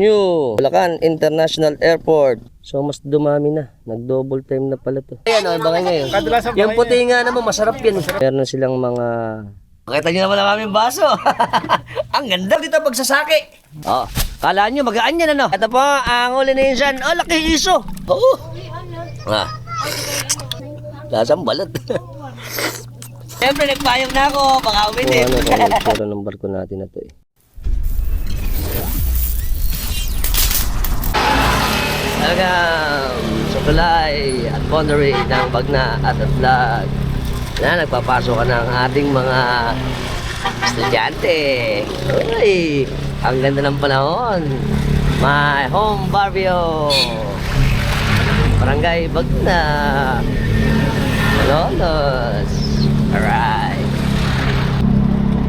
New Bulacan International Airport. So mas dumami na. Nag-double time na pala to. Ayan o, bangay ngayon. Yung puti nga naman, masarap yan. Meron na silang mga... Pakita nyo naman ang aming baso. Ang ganda dito pagsasaki. Oh, kala nyo magaan yan ano. Ito po, ang uli na yun dyan. Oh, laki iso. Oo. Lasang balot. Siyempre, nagpayong na ako. Baka umitin. Ano ng barko natin na to eh. Talagang supply at boundary ng Bagna at Vlog na nagpapasok ka ng ating mga estudyante. Uy, ang ganda ng panahon. My home barrio, Barangay Bagna, Malolos. Alright.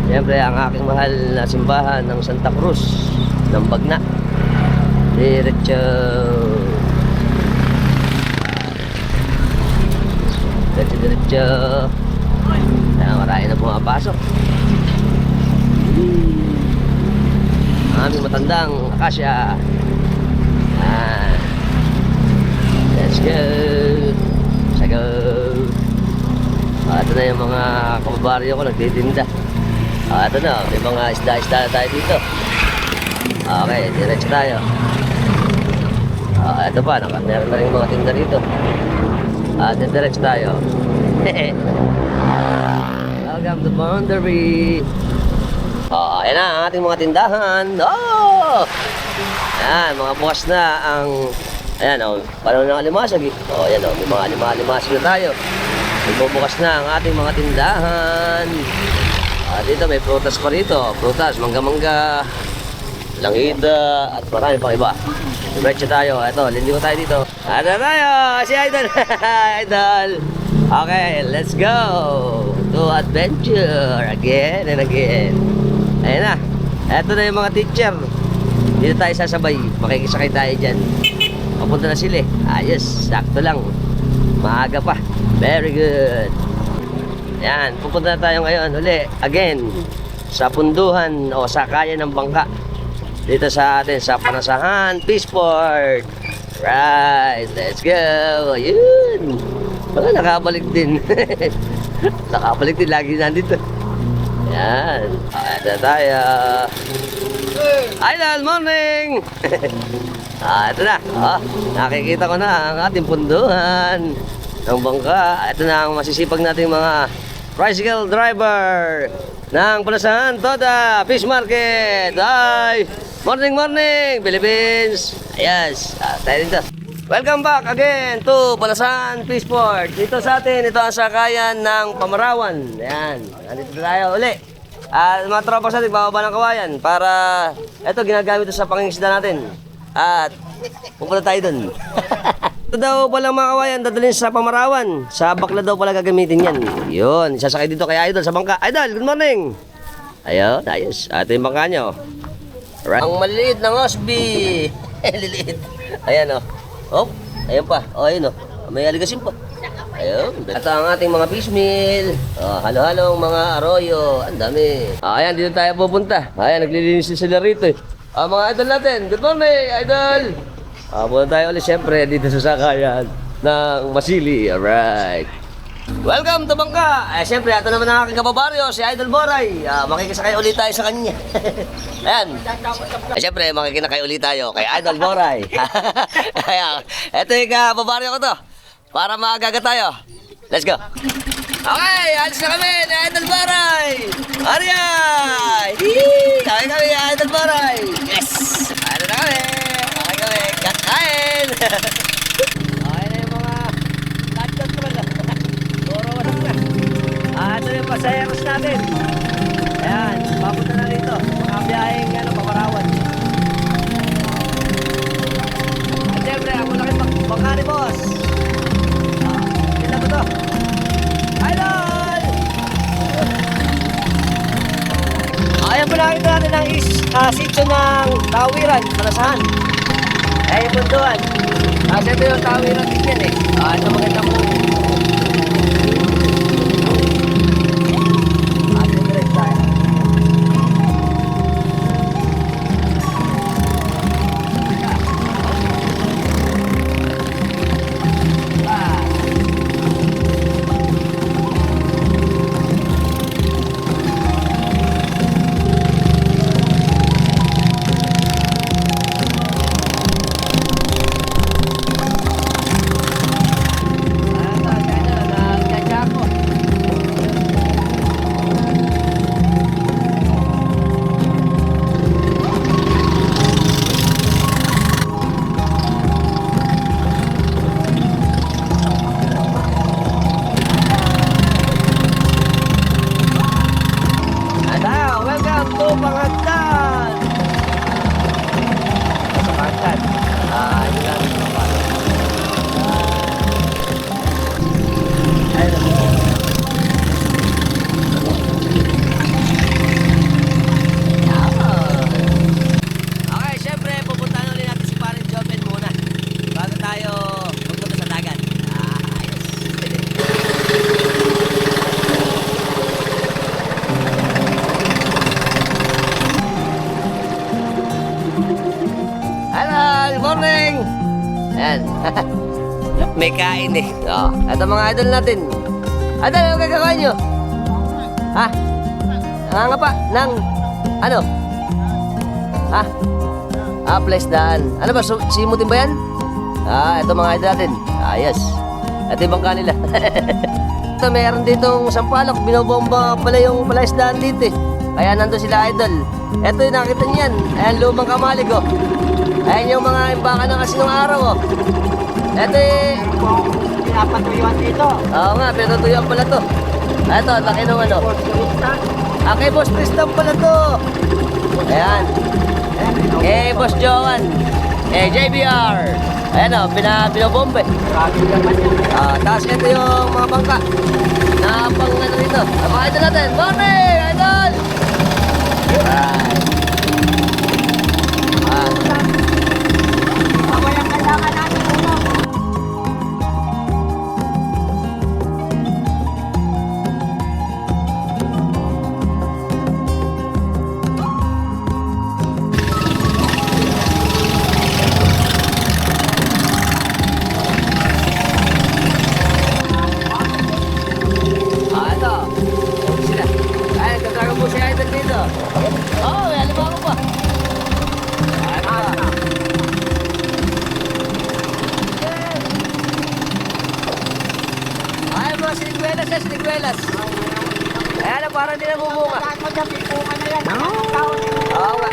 Siyempre ang aking mahal na simbahan ng Santa Cruz ng Bagna. Diretso. Diretso. Marami na pumapasok. Ang aming matandang akasya. Let's go. Let's go. Ito na yung mga kababaryo ko nagtitinda. Ito na, may mga isda-isda tayo dito. Okay, diretso tayo. Ito pa, meron na rin mga tinda dito. Diretso tayo. Welcome to Boundary. Ayan na ang ating mga tindahan. Oh! Ayan, mga bukas na ang... Ayan, parang ng alimasag eh. Ayan may mga alimasag na tayo. Bubukas na ang ating mga tindahan. Dito may prutas pa rito. Prutas, mangga-mangga, langida, at marami pang iba. Diretso tayo. Ito, liliw tayo dito. Ano tayo? Si Idol! Idol! Okay, let's go! To adventure again and again. Ayan na. Ito na yung mga teacher. Dito tayo sasabay. Makikisakay tayo dyan. Papunta na sila eh. Ayos, sakto lang. Maaga pa. Very good. Yan, pupunta na tayo ngayon uli. Again, sa punduhan o sa kaya ng bangka. Dito sa atin, sa Panasahan Peaceport. Right, let's go. Ayun. Baka nakabalik din. Nakabalik din lagi nandito. Yan. Ito tayo. Idol, morning! Ito na. Nakikita ko na ang ating punduhan ng bangka. Ito na ang masisipag nating mga tricycle driver ng Panasahan Toda Fish Market. Ay! Morning, morning, Philippines! Yes, tayo dito. Welcome back again to Panasahan Peaceport. Dito sa atin, ito ang sakayan ng Pamarawan. Ayan, nandito tayo uli. Mga tropa sa atin, bababa ng kawayan para ito ginagamit ito sa pangingisda natin. At pupunta tayo dun. Ito daw palang mga kawayan, dadalhin sa Pamarawan. Sa bakla daw pala gagamitin yan. Yun, sasakay dito kay Idol sa bangka. Idol, good morning! Ayun, ayos. Ito yung bangka nyo. Right. Ang maliliit ng Osby. Liliit. Ayan o. Oh, ayun pa. Oh, ayun o. May aligasin pa. Ayun. At ang ating mga fish meal. Halo-halong mga arroyo. Ang dami. Ayan, dito tayo pupunta. Ayan, naglilinis sila rito eh. Mga idol natin. Good morning, idol. Punta tayo ulit siyempre dito sa sakayan ng Masili. Alright. Welcome to Bangka! Siyempre, ito naman ang aking kababaryo, si Idol Boray. Makikisakay ulit tayo sa kanya. Ayan. Siyempre, makikinakay ulit tayo kay Idol Boray. Ayan. Ito yung kababaryo ko to. Para maagaga tayo. Let's go. Okay, alis na kami ni Idol Boray. Arya! Kami kami, Idol Boray. Yes! Ano na kami? Kami, kakain! Ito yung pasayeros natin. Ayan, papunta na dito. Mga biyaheng Pamarawan. At siyempre, ang malaking bangka ni boss. Kailan mo to? Idol! Ayan po nakita natin ang sitio ng Tawiran, Panasahan. Ayan yung puntuan. Ito yung Tawiran din yan eh. Ito magandang po. morning! Ayan. May kain eh. Oh, ito mga idol natin. Idol, ano gagawin nyo? Ha? Nga pa, ng, ano? Ha? Playsdaan. Ano ba, simutin ba yan? Ito mga idol natin. Yes. Ito yung bangka nila. Ito, mayroon ditong sampalok. Binobomba pala yung playsdaan dito eh. Kaya nandun sila idol. Ito yung nakita niyan. Ayan, lumang kamalig oh. Ayan yung mga imbaka ng kasi nung araw oh. Ito eh. Pinapatuyuan dito. Oo nga, pinatuyuan pala to. Ito, laki nung ano. Kay Boss Tristan pala to. Ayan. Kay Boss Joan. JBR. Ayan o, binobombe. Tapos ito yung mga bangka. Na pang ano dito. Mga idol natin. Morning, idol! Alright. Walang kailangan natin ulo. Ito. Sila. Ay, nagkakaroon po si idol dito. May alimango pa. Ito. Ay, mga sinigwelas yan, sinigwelas. Ayan na, parang hindi nabumunga. Ako dyan, pipungan na yan. Taon. Oo nga.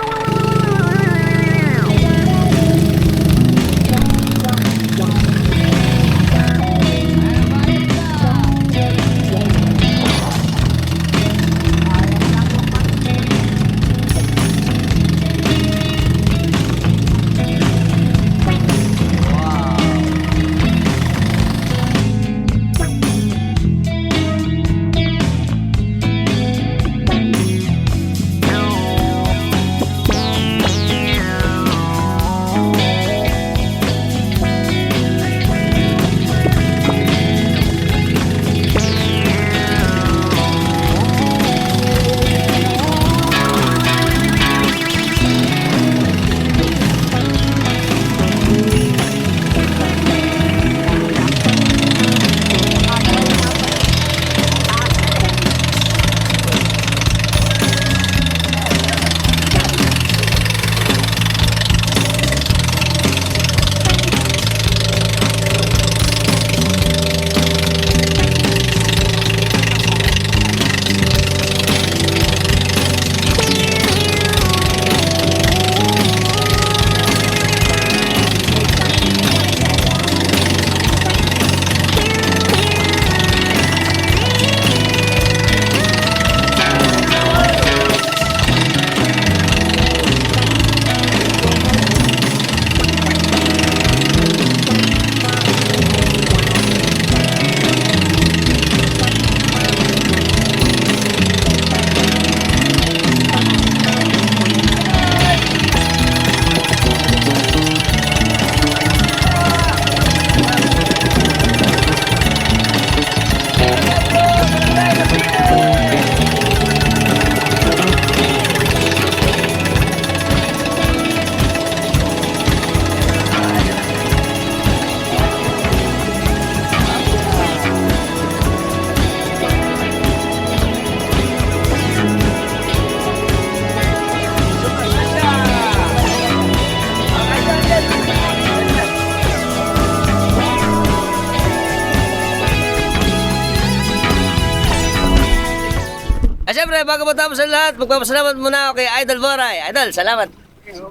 Siyempre, bago matapos ang lahat, magpapasalamat muna ako kay Idol Boray. Idol, salamat.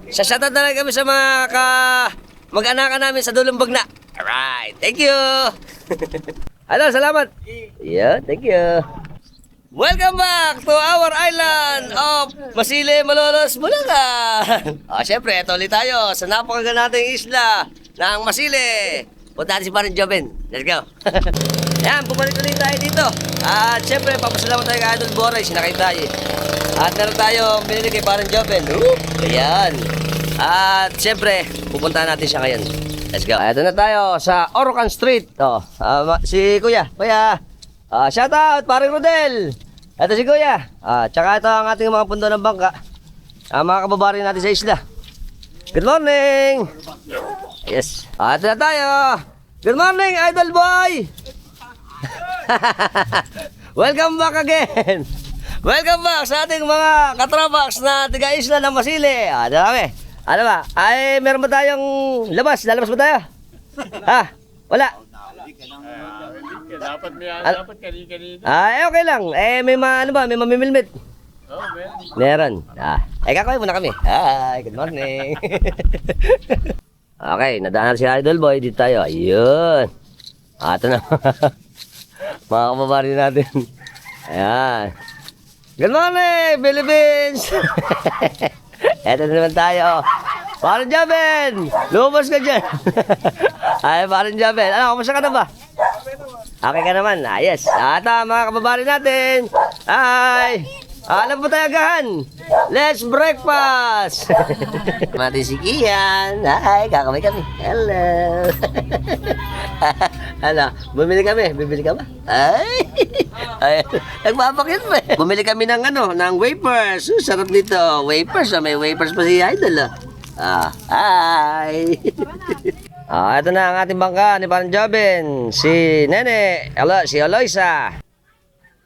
Shoutout na lang kami sa mga mag-anakan namin sa Dulong Bagna. Alright, thank you. Idol, salamat. Yeah, thank you. Welcome back to our island of Masile, Malolos, Bulacan. Siyempre, ito ulit tayo sa napakaganda nating isla ng Masile. Punta natin si Parang Joven. Let's go. Yan, bumalik ulit tayo dito. At siyempre, papasalamat tayo kay Idol Boray. Sinakay tayo. At meron tayo binili kay Parang Joven. Ayan. At siyempre, pupuntahan natin siya ngayon. Let's go. Ito na tayo sa Orocan Street. Si Kuya. Kuya. Shout out, Parang Rodel. Ito si Kuya. Tsaka ito ang ating mga pundo ng bangka. Mga kababari natin sa isla. Good morning! Yes. Ito na tayo. Good morning, Idol Boy! Welcome back again! Welcome back sa ating mga katrabax na tiga-isla ng Masili. Ano kami? Ano ba? Ay, meron ba tayong labas? Lalabas ba tayo? Ha? Wala? Dapat kani-kanina. Okay lang. May ano ba? May mamimilmit. Oh, Meron. Kakawin muna kami. Hi, good morning. Okay, nadaanan si Idol Boy. Dito tayo. Ayun. Ito na. Mga kababari natin. Ayan. Good morning, Philippines! Eto na naman tayo. Parang Jaben! Lumabas ka dyan. Ay, parang Jaben. Ano, kamusta ka na ba? Okay ka naman. Yes. Ata, mga kababari natin. Hi! Alam mo tayo agahan. Let's breakfast! Mati si Kian. Hi, kakamay kami. Hello! Ano, bumili kami. Bibili ka ba? Ay, nagpapakit pa eh. Bumili kami ng ng wafers. Sarap dito. Wafers, may wafers pa si Idol. Hi! Ito na ang ating bangka ni Parang Jobin. Si Nene. Si Eloisa.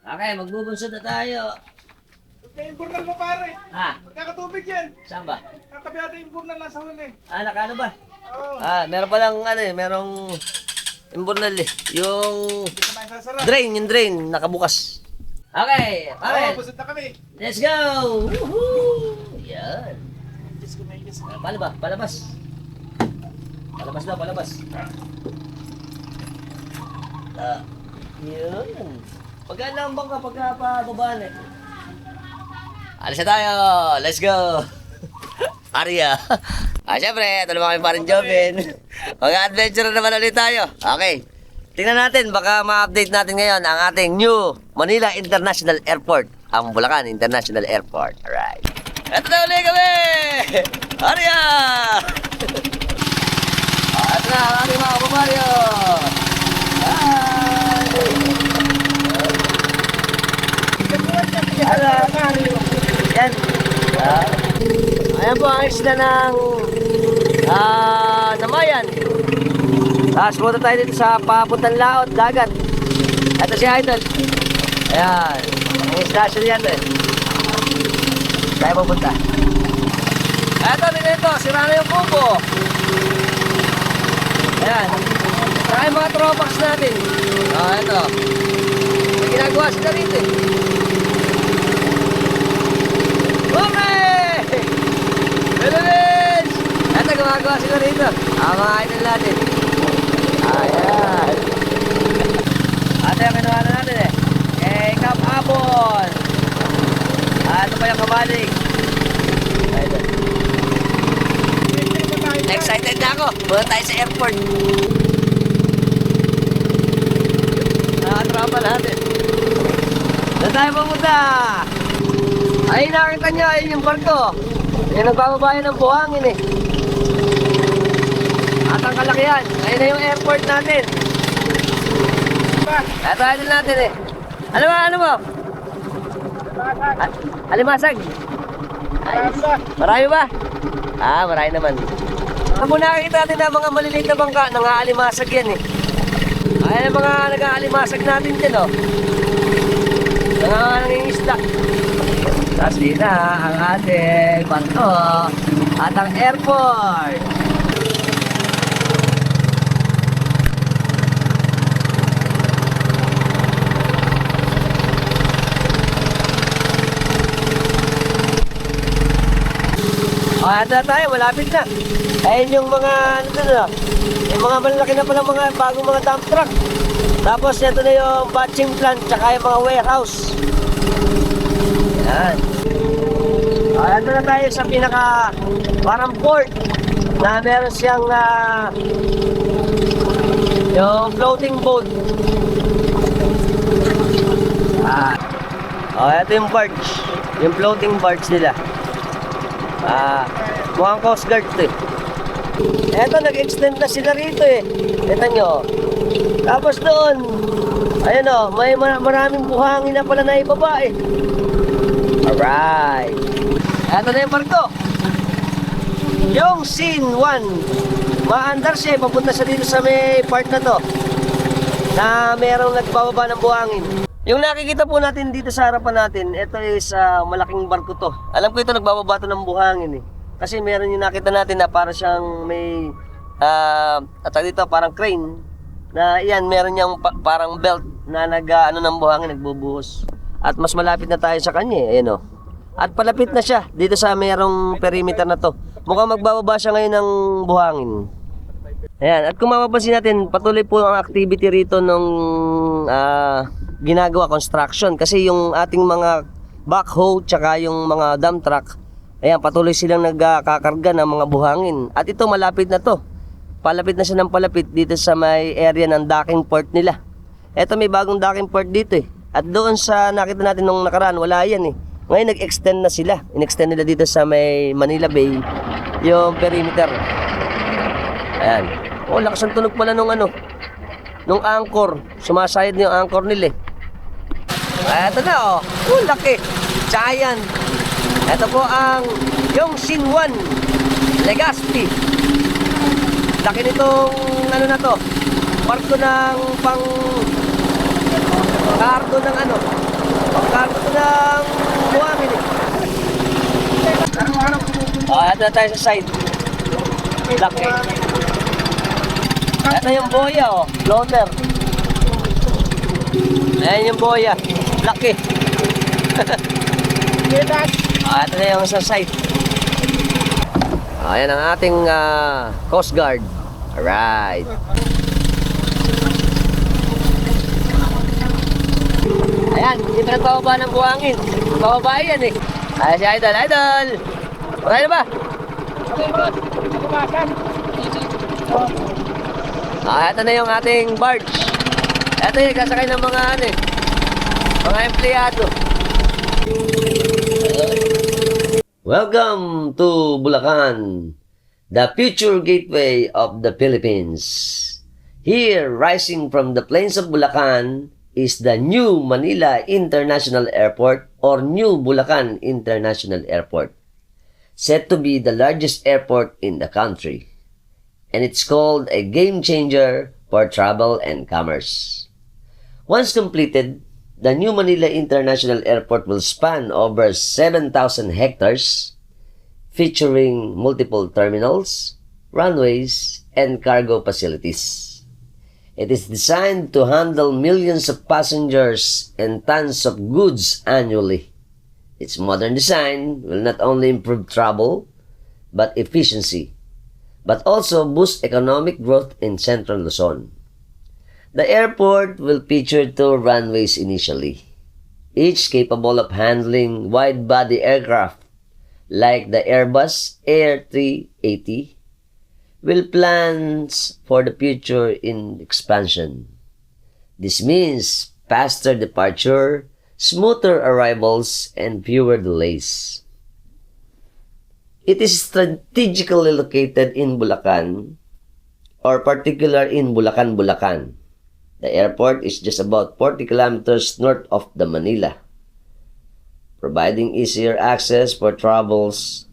Okay, magbubunso na tayo. May imburnal mo pare. Ha? Magkakatubig yan. Saan ba? Katabi natin yung imburnal nasa huli. Nakano ba? Oo. Meron palang merong imburnal eh. Yung Hindi ka maisasara. yung drain, nakabukas. Okay, Oo, pare. busot na kami. Let's go! Woohoo! Yan. Paano ba? Palabas. Palabas daw, palabas. Yun. Pagka lang bang kapag pababaan eh. Alis na tayo! Let's go! Arya! Syempre, ito naman kami Parang Jobin. Mag-adventure na naman ulit tayo. Okay. Tingnan natin, baka ma-update natin ngayon ang ating new Manila International Airport. Ang Bulacan International Airport. Alright. Ito na ulit kami! Arya! Ito na ang ating mga kumaryo! Yan. Ayan po ang isla ng Namayan. Tapos punta tayo dito sa papuntang laot, dagat. Ito si Idol. Ayan. Ang station yan eh. Tayo pupunta. Ito, dito. Sira na yung kubo. Ayan. Saka yung mga tropax natin. Ito. May ginagawa sila rito eh. Okay! Philippines! Ito, gumagawa sila rito. Mga idol natin. Ayan. Ito yung kinuha na natin eh. Cap Apple. Ito pa yung kabalik. Ayan. Excited na ako. Punta tayo sa airport. Nakatrapa natin. Doon tayo pumunta. Ay, nakita nyo, ayun yung barko. Yung nagbababayan ng buhangin eh. At ang kalakihan, ayun na yung airport natin. Ito idol natin eh. Ano mo? Alimasag. Ay, marami ba? Marami naman. Kung nakikita natin na mga maliliit na bangka, nang-aalimasag yan eh. Ay, mga nag-aalimasag natin din oh. Nangingisda. Tapos dito ang ating barko at ang airport. Ito na tayo, malapit na. Ayun yung mga, yung mga malalaki na palang mga bagong mga dump truck. Tapos ito na yung batching plant, tsaka yung mga warehouse. Yan. Ito na tayo sa pinaka parang port na meron siyang yung floating boat. Ito yung barge. Yung floating barge nila. Mukhang Coast Guard to eh. Eto, nag-extend na sila rito eh. Ito nyo. Tapos doon, ayun o, may maraming buhangin na pala na ibaba eh. Alright. Eto na yung barko. Yung scene 1. Maandar siya, papunta siya dito sa may part na to. Na merong nagbababa ng buhangin. Yung nakikita po natin dito sa harapan natin, ito is malaking barko to. Alam ko ito nagbababa to ng buhangin eh. Kasi meron yung nakita natin na para siyang may at dito parang crane na iyan meron niyang parang belt na ano ng buhangin nagbubuhos. At mas malapit na tayo sa kanya eh, ayan oh. At palapit na siya dito sa merong perimeter na to. Mukhang magbababa siya ngayon ng buhangin. Ayan, at kung mapapansin natin, patuloy po ang activity rito nung ginagawa construction kasi yung ating mga backhoe tsaka yung mga dump truck, ayan, patuloy silang nagkakarga ng mga buhangin. At ito malapit na to. Palapit na siya ng palapit dito sa may area ng docking port nila. Ito may bagong docking port dito eh. At doon sa nakita natin nung nakaraan, wala yan eh. Ngayon nag-extend na sila. In-extend nila dito sa may Manila Bay yung perimeter. Ayan. Oh, lakas ang tunog pala nung nung anchor. Sumasayad yung anchor nila eh. Ito na oh. Oh, laki. Giant. Ito po ang yung Scene 1 Legazpi. Laki nitong na to. Barko ng pang-cargo ng pang-cargo ng buhangin eh. Ito na tayo sa side. Laki. Ito yung boya oh, floater. Ayan yung boya. Laki. Ito na yung sa side. Ayan ang ating Coast Guard. Alright. Ayan, hindi pa nagbababa ng buhangin. Bababa yan eh. Ayan si Idol, Idol! Okay na ba? Ito na yung ating barge. Ito yung kasakay ng mga mga empleyado. Welcome to Bulacan, the future gateway of the Philippines. Here, rising from the plains of Bulacan, is the New Manila International Airport or New Bulacan International Airport, said to be the largest airport in the country. And it's called a game changer for travel and commerce. Once completed, the New Manila International Airport will span over 7,000 hectares, featuring multiple terminals, runways, and cargo facilities. It is designed to handle millions of passengers and tons of goods annually. Its modern design will not only improve travel, but efficiency, but also boost economic growth in Central Luzon. The airport will feature 2 runways initially, each capable of handling wide-body aircraft like the Airbus Air 380, with plans for the future in expansion. This means faster departure, smoother arrivals, and fewer delays. It is strategically located in Bulacan, or particular in Bulacan, Bulacan. The airport is just about 40 kilometers north of the Manila, providing easier access for travels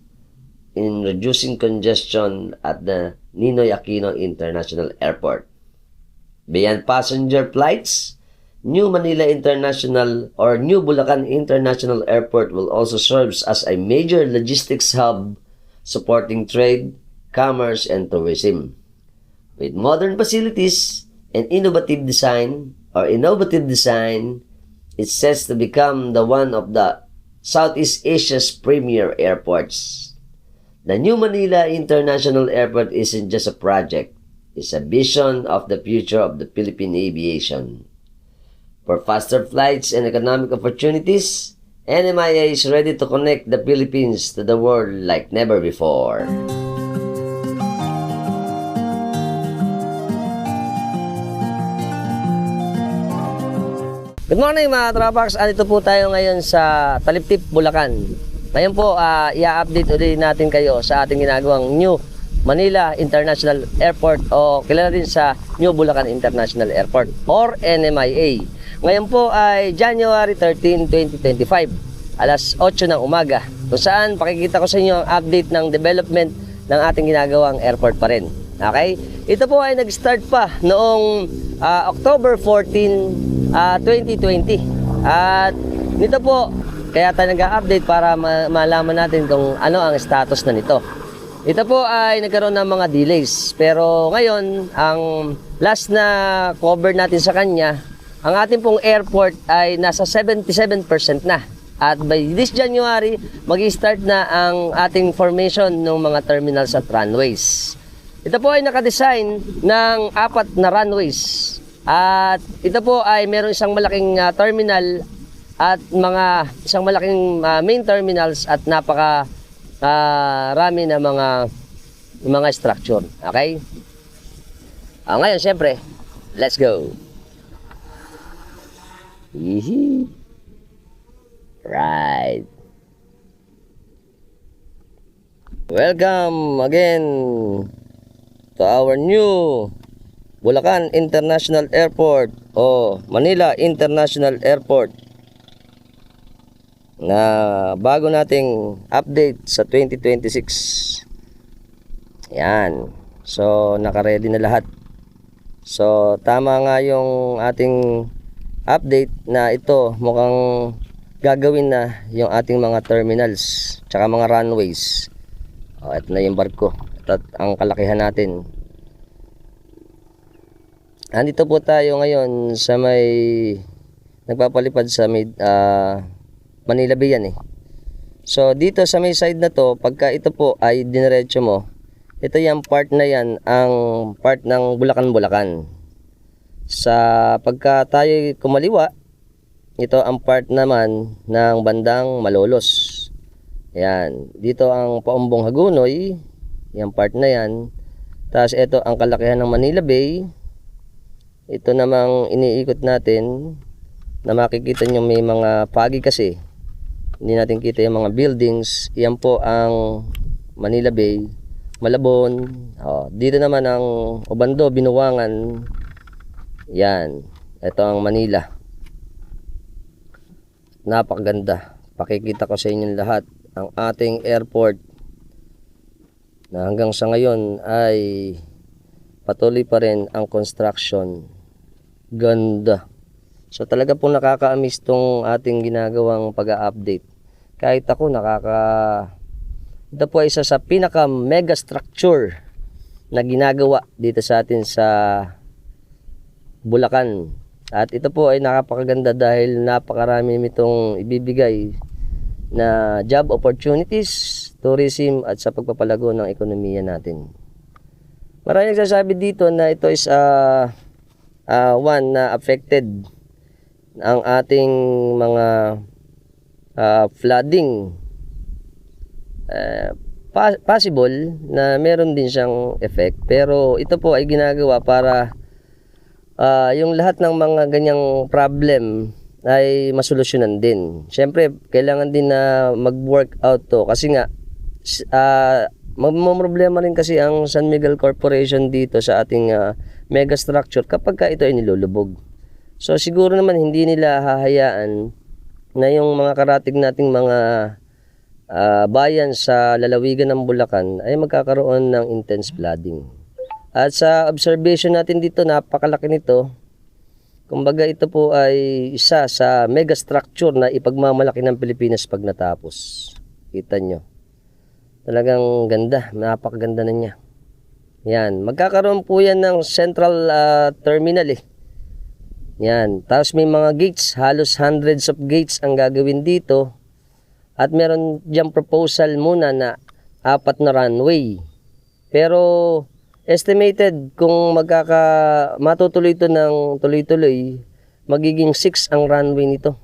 in reducing congestion at the Ninoy Aquino International Airport. Beyond passenger flights, New Manila International or New Bulacan International Airport will also serve as a major logistics hub supporting trade, commerce, and tourism. With modern facilities and innovative design, it's set to become one of the Southeast Asia's premier airports. The New Manila International Airport isn't just a project, it's a vision of the future of the Philippine aviation. For faster flights and economic opportunities, NMIA is ready to connect the Philippines to the world like never before. Good morning mga Trapax, andito po tayo ngayon sa Taliptip, Bulacan. Ngayon po, i-update ulit natin kayo sa ating ginagawang New Manila International Airport o kilala din sa New Bulacan International Airport or NMIA. Ngayon po ay January 13, 2025, alas 8 ng umaga, kung saan pakikita ko sa inyo ang update ng development ng ating ginagawang airport pa rin. Okay? Ito po ay nag-start pa noong October 14, 2020. At nito po, kaya tayo nag-update para malaman natin kung ano ang status na nito. Ito po ay nagkaroon ng mga delays. Pero ngayon, ang last na cover natin sa kanya, ang ating pong airport ay nasa 77% na. At by this January, mag-start na ang ating formation ng mga terminals at runways. Ito po ay nakadesign ng 4 na runways. At ito po ay meron isang malaking terminal at isang malaking main terminals at napaka rami na mga structure. Okay? Ngayon, syempre, let's go. Hihi. Right. Welcome again to our new Bulacan International Airport o Manila International Airport na bago nating update sa 2026. Yan. So, naka-ready na lahat. So, tama nga yung ating update na ito mukhang gagawin na yung ating mga terminals tsaka mga runways. Ito na yung barko. Ito ang kalakihan natin. Andito po tayo ngayon sa may nagpapalipad sa Manila Bay yan eh. So dito sa may side na to, pagka ito po ay diniretso mo, ito yung part na yan ang part ng Bulacan-Bulacan. Sa pagka tayo kumaliwa, ito ang part naman ng bandang Malolos. Ayan. Dito ang Paumbong Hagunoy. Yung part na yan. Tapos ito ang kalakihan ng Manila Bay. Ito namang iniikot natin na makikita nyo may mga pagi kasi. Hindi natin kita yung mga buildings. Yan po ang Manila Bay. Malabon. Dito naman ang Obando, Binuwangan. Yan. Ito ang Manila. Napakaganda. Pakikita ko sa inyo lahat ang ating airport na hanggang sa ngayon ay patuloy pa rin ang construction. Ganda. So talaga pong nakaka-amaze tong ating ginagawang pag-update. Kahit ako ito po ay isa sa pinaka mega structure na ginagawa dito sa atin sa Bulacan. At ito po ay nakapakaganda dahil napakarami nitong ibibigay na job opportunities, tourism at sa pagpapalago ng ekonomiya natin. Maraming nagsasabi dito na ito is one na affected ang ating mga flooding. Possible na meron din siyang effect, pero ito po ay ginagawa para yung lahat ng mga ganyang problem ay masolusyonan din. Siyempre, kailangan din na mag-work out to kasi nga problema rin kasi ang San Miguel Corporation dito sa ating mega structure kapag ito ay nilulubog. So siguro naman hindi nila hahayaan na yung mga karatig nating mga bayan sa lalawigan ng Bulacan ay magkakaroon ng intense flooding. At sa observation natin dito, napakalaki nito. Kumbaga ito po ay isa sa mega structure na ipagmamalaki ng Pilipinas pag natapos. Kita nyo. Talagang ganda, napakaganda na niya. Yan, magkakaroon po yan ng central terminal eh. Yan, tapos may mga gates, halos hundreds of gates ang gagawin dito. At meron diyang proposal muna na 4 na runway. Pero estimated kung matutuloy ito ng tuloy-tuloy, magiging 6 ang runway nito.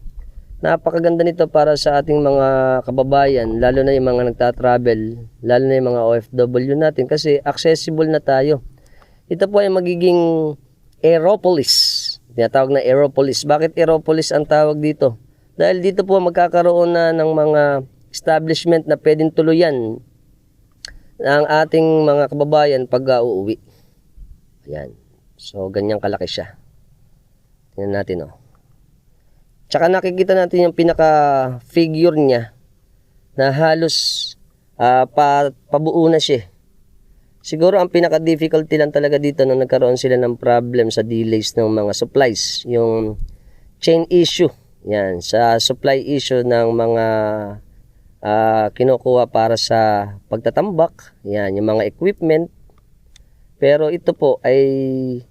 Napakaganda nito para sa ating mga kababayan, lalo na yung mga nagta-travel, lalo na yung mga OFW natin kasi accessible na tayo. Ito po ay magiging Aeropolis. Tinatawag na Aeropolis. Bakit Aeropolis ang tawag dito? Dahil dito po magkakaroon na ng mga establishment na pwedeng tuluyan ang ating mga kababayan pag uuwi. Ayan. So, ganyang kalaki siya. Tingnan natin, oh. Tsaka nakikita natin yung pinaka-figure niya na halos pabuo na siya. Siguro ang pinaka-difficulty lang talaga dito nung nagkaroon sila ng problem sa delays ng mga supplies, yung chain issue. Yan, sa supply issue ng mga kinukuha para sa pagtatambak. Yan, yung mga equipment. Pero ito po ay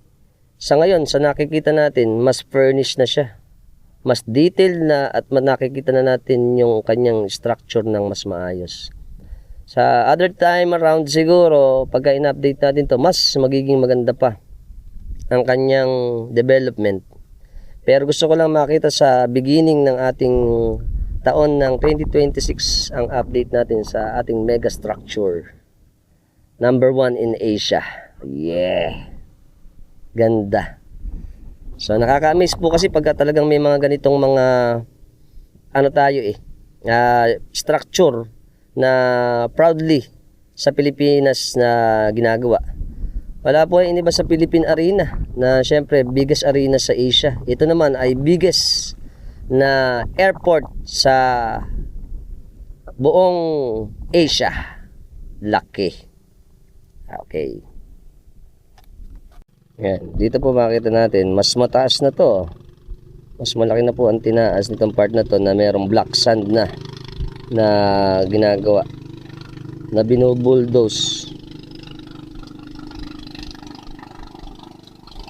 sa ngayon, sa nakikita natin, mas furnished na siya. Mas detailed na at nakikita na natin yung kanyang structure ng mas maayos. Sa other time around siguro, pagka in-update natin to, mas magiging maganda pa ang kanyang development. Pero gusto ko lang makita sa beginning ng ating taon ng 2026 ang update natin sa ating mega structure. Number 1 in Asia. Yeah. Ganda. So nakaka-amaze po kasi pagka talagang may mga ganitong mga structure na proudly sa Pilipinas na ginagawa. Wala po ay iniba sa Philippine Arena na syempre biggest arena sa Asia. Ito naman ay biggest na airport sa buong Asia. Laki. Okay. Yan. Dito po makita natin, mas mataas na to. Mas malaki na po ang tinaas nitong part na to na mayroong black sand na ginagawa na binubulldoze.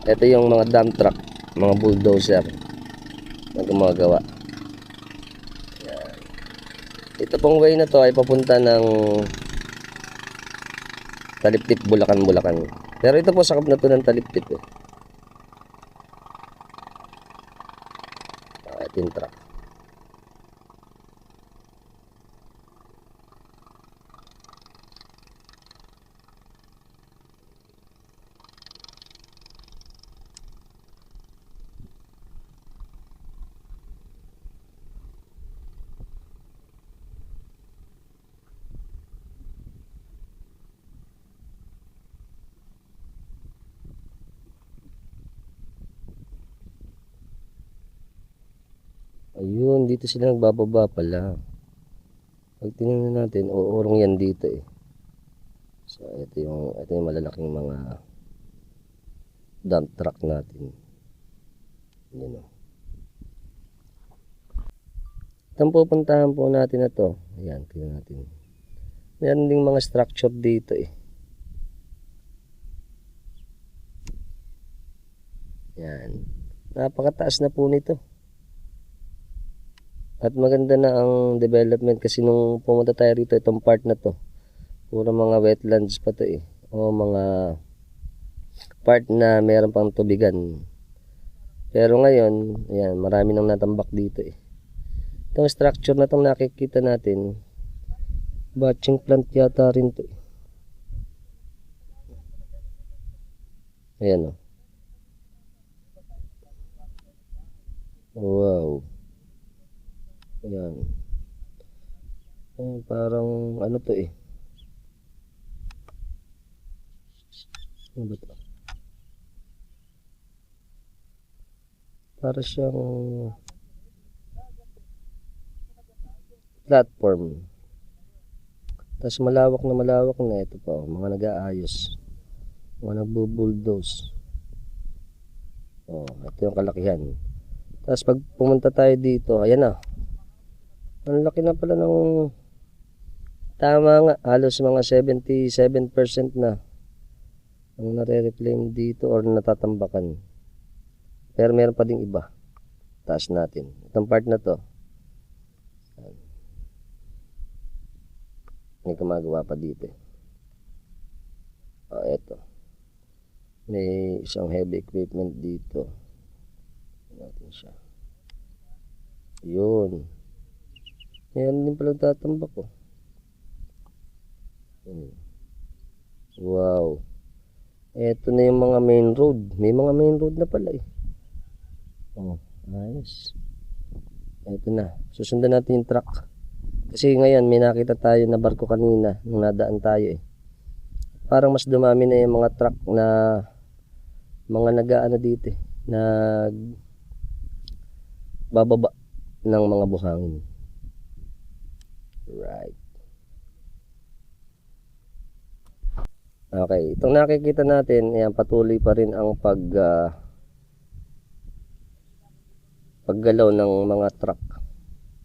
Ito yung mga dump truck, mga bulldozer na gumagawa. Yan. Ito pong way na to ay papunta ng Taliptip, Bulacan. Pero ito po sakop na to ng Taliptip eh. Ito yung truck. Ayun, dito sila nagbababa pala. Pag tinignan natin, uurong yan dito eh. So, ito yung malalaking mga dump truck natin. Yan o. Itong pupuntahan po natin na to. Ayan, tingnan natin. Meron ding mga structure dito eh. Yan. Napakataas na po nito. At maganda na ang development kasi nung pumunta tayo rito, itong part na to, puro mga wetlands pa to eh. O mga part na meron pang tubigan. Pero ngayon, ayan, marami nang natambak dito eh. Itong structure na itong nakikita natin, batching plant yata rin to eh. Ayan o. Wow. Ayan. Parang ano to eh. Ano ba to? Para siyang platform. Tapos malawak na ito pa. Mga nag-aayos. Mga nagbo-bulldoze. Oh, ito yung kalakihan. Tapos pag pumunta tayo dito, ayan na. Ang laki na pala ng tama nga, halos mga 77% na ang nare-reclaim dito or natatambakan. Pero meron pa ding iba. Taas natin. Itong part na to. May gumagawa pa dito. Eto. May isang heavy equipment dito. Natin siya. Yun. Meron din pala tatambak ko. Wow. Eto na yung mga main road. May mga main road na pala eh. Oh, nice. Eto na. Susundan natin yung truck. Kasi ngayon may nakita tayo na barko kanina nung nadaan tayo eh. Parang mas dumami na yung mga truck na mga nag-aano dito eh. Bababa ng mga buhangin. Right. Okay, itong nakikita natin, ayan, patuloy pa rin ang paggalaw ng mga truck,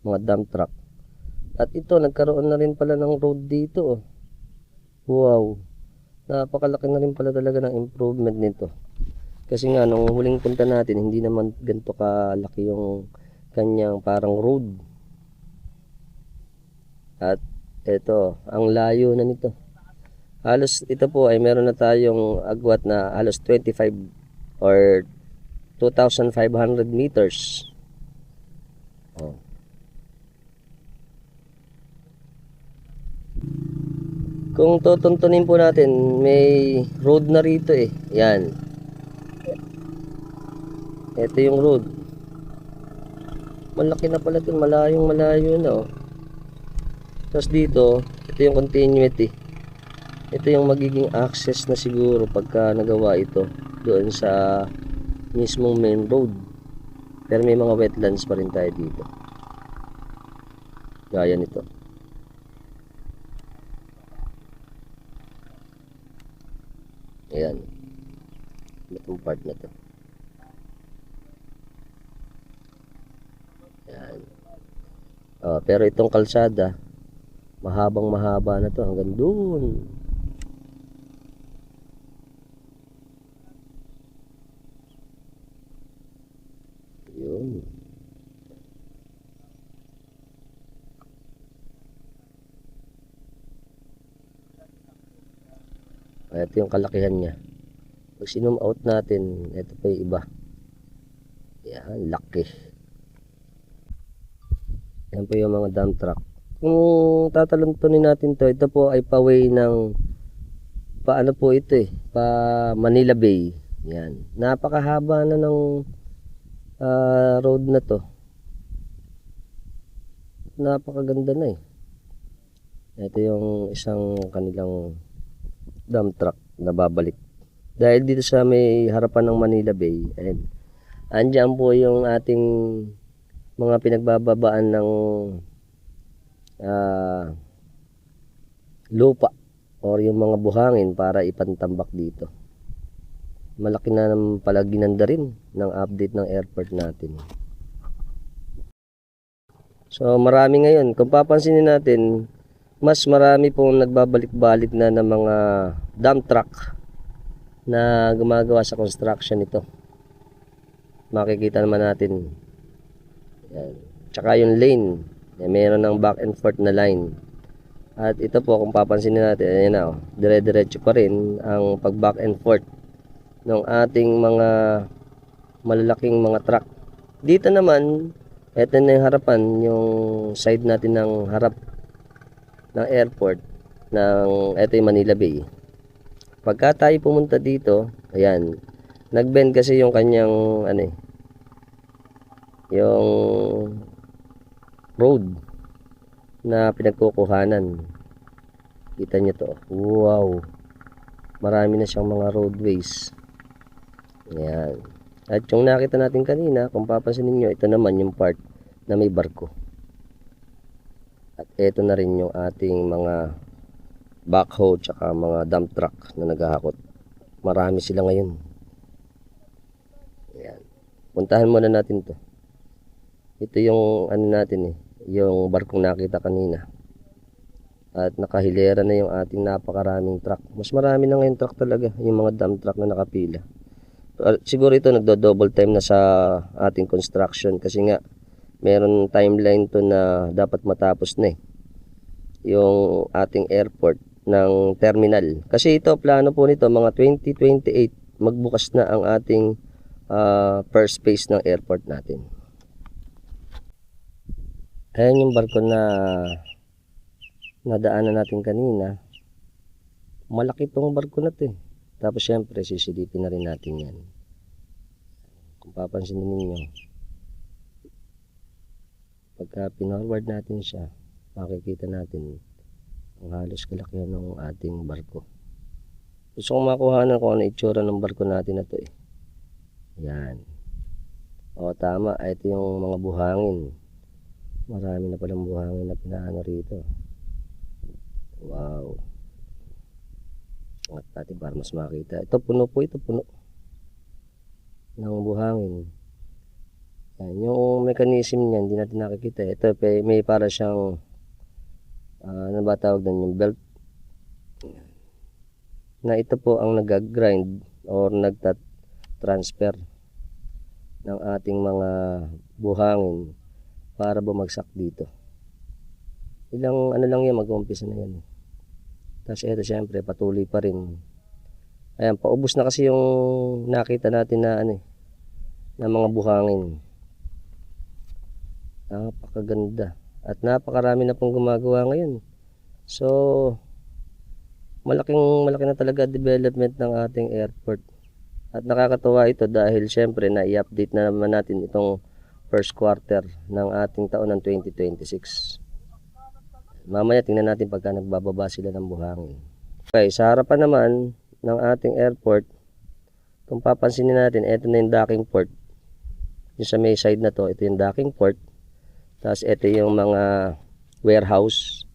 mga dump truck. At ito, nagkaroon na rin pala ng road dito. Wow, napakalaki na rin pala talaga ng improvement nito. Kasi nga, nung huling punta natin, hindi naman ganito kalaki yung kanyang parang road. At ito, ang layo na nito. Halos ito po ay meron na tayong agwat na halos 25 or 2,500 meters. Oh. Kung tutuntunin po natin, may road na rito eh. Yan. Ito yung road. Malaki na pala ito. Malayong malayo na oh. Tapos dito, ito yung continuity. Ito yung magiging access na siguro pagka nagawa ito doon sa mismong main road. Pero may mga wetlands pa rin tayo dito. Gaya nito. Ayan. Itong part na to. Ayan. Pero itong kalsada, mahabang mahaba na to hanggang doon. Yun. Ito yung kalakihan niya. Pag sinum out natin, ito pa yung iba. Yan, laki. Yan po yung mga dump truck. Kung tataluntunin natin to, ito po ay pa-way ng paano po ito eh, pa Manila Bay. Yan. Napakahaba na ng road na to. Napakaganda na eh. Ito yung isang kanilang dump truck na babalik. Dahil dito sa may harapan ng Manila Bay, ayan, andyan po yung ating mga pinagbababaan ng lupa or yung mga buhangin para ipantambak dito. Malaki na ng palaginanda rin ng update ng airport natin. So marami ngayon, kung papansinin natin, mas marami pong nagbabalik-balik na ng mga dump truck na gumagawa sa construction ito. Makikita naman natin. Yan. Tsaka yung lane, mayroon ng back and forth na line. At ito po, kung papansinin natin, ayan na, dire-diretso pa rin ang pag back and forth ng ating mga malalaking mga truck. Dito naman, ito na yung harapan, yung side natin ng harap ng airport ng ito yung Manila Bay. Pagka tayo pumunta dito, ayan, nag-bend kasi yung kanyang ano eh, yung road na pinagkukuhanan. Kita nyo to. Wow, marami na siyang mga roadways. Ayan. At yung nakita natin kanina, kung papansinin nyo, ito naman yung part na may barko. At ito na rin yung ating mga backhoe tsaka mga dump truck na naghahakot. Marami sila ngayon. Ayan. Puntahan muna natin to. Ito yung ano natin eh, yung barkong nakita kanina. At nakahilera na yung ating napakaraming truck. Mas marami na ngayon truck talaga, yung mga dump truck na nakapila. Siguro ito nagdo-double time na sa ating construction kasi nga meron timeline to na dapat matapos na eh, yung ating airport ng terminal. Kasi ito, plano po nito, mga 2028, magbukas na ang ating first phase ng airport natin. Ayan yung barko na nadaanan natin kanina. Malaki itong barko na to eh. Tapos syempre, sisilipin na rin natin yan. Kung papansinin ninyo, pagka pinorward natin siya, makikita natin ang halos kalakihan ng ating barko. Gusto kong makuha na kung ano itsura ng barko natin na to eh. Yan. O tama, ito yung mga buhangin. Marami na palang buhangin na pinaano rito. Wow. Angat natin para mas makita. Ito puno po, ito puno ng buhangin. Yan, yung mechanism niya hindi natin nakikita. Ito may para siyang ano ba tawag doon, yung belt na ito po ang nag-grind or nagta-transfer ng ating mga buhangin para bumagsak dito. Ilang ano lang yan, mag-umpisa na yan. Tapos ito syempre patuloy pa rin. Ayan, paubos na kasi yung nakita natin na ano na mga buhangin. Napakaganda. At napakarami na pong gumagawa ngayon. So, malaki na talaga development ng ating airport. At nakakatuwa ito dahil syempre na i-update na naman natin itong first quarter ng ating taon ng 2026. Mamaya tingnan natin pagka nagbababa sila ng buhangin. Okay, sa harapan naman ng ating airport, kung papansinin natin, ito na yung docking port. Yung sa may side na to, ito yung docking port. Tapos ito yung mga warehouse.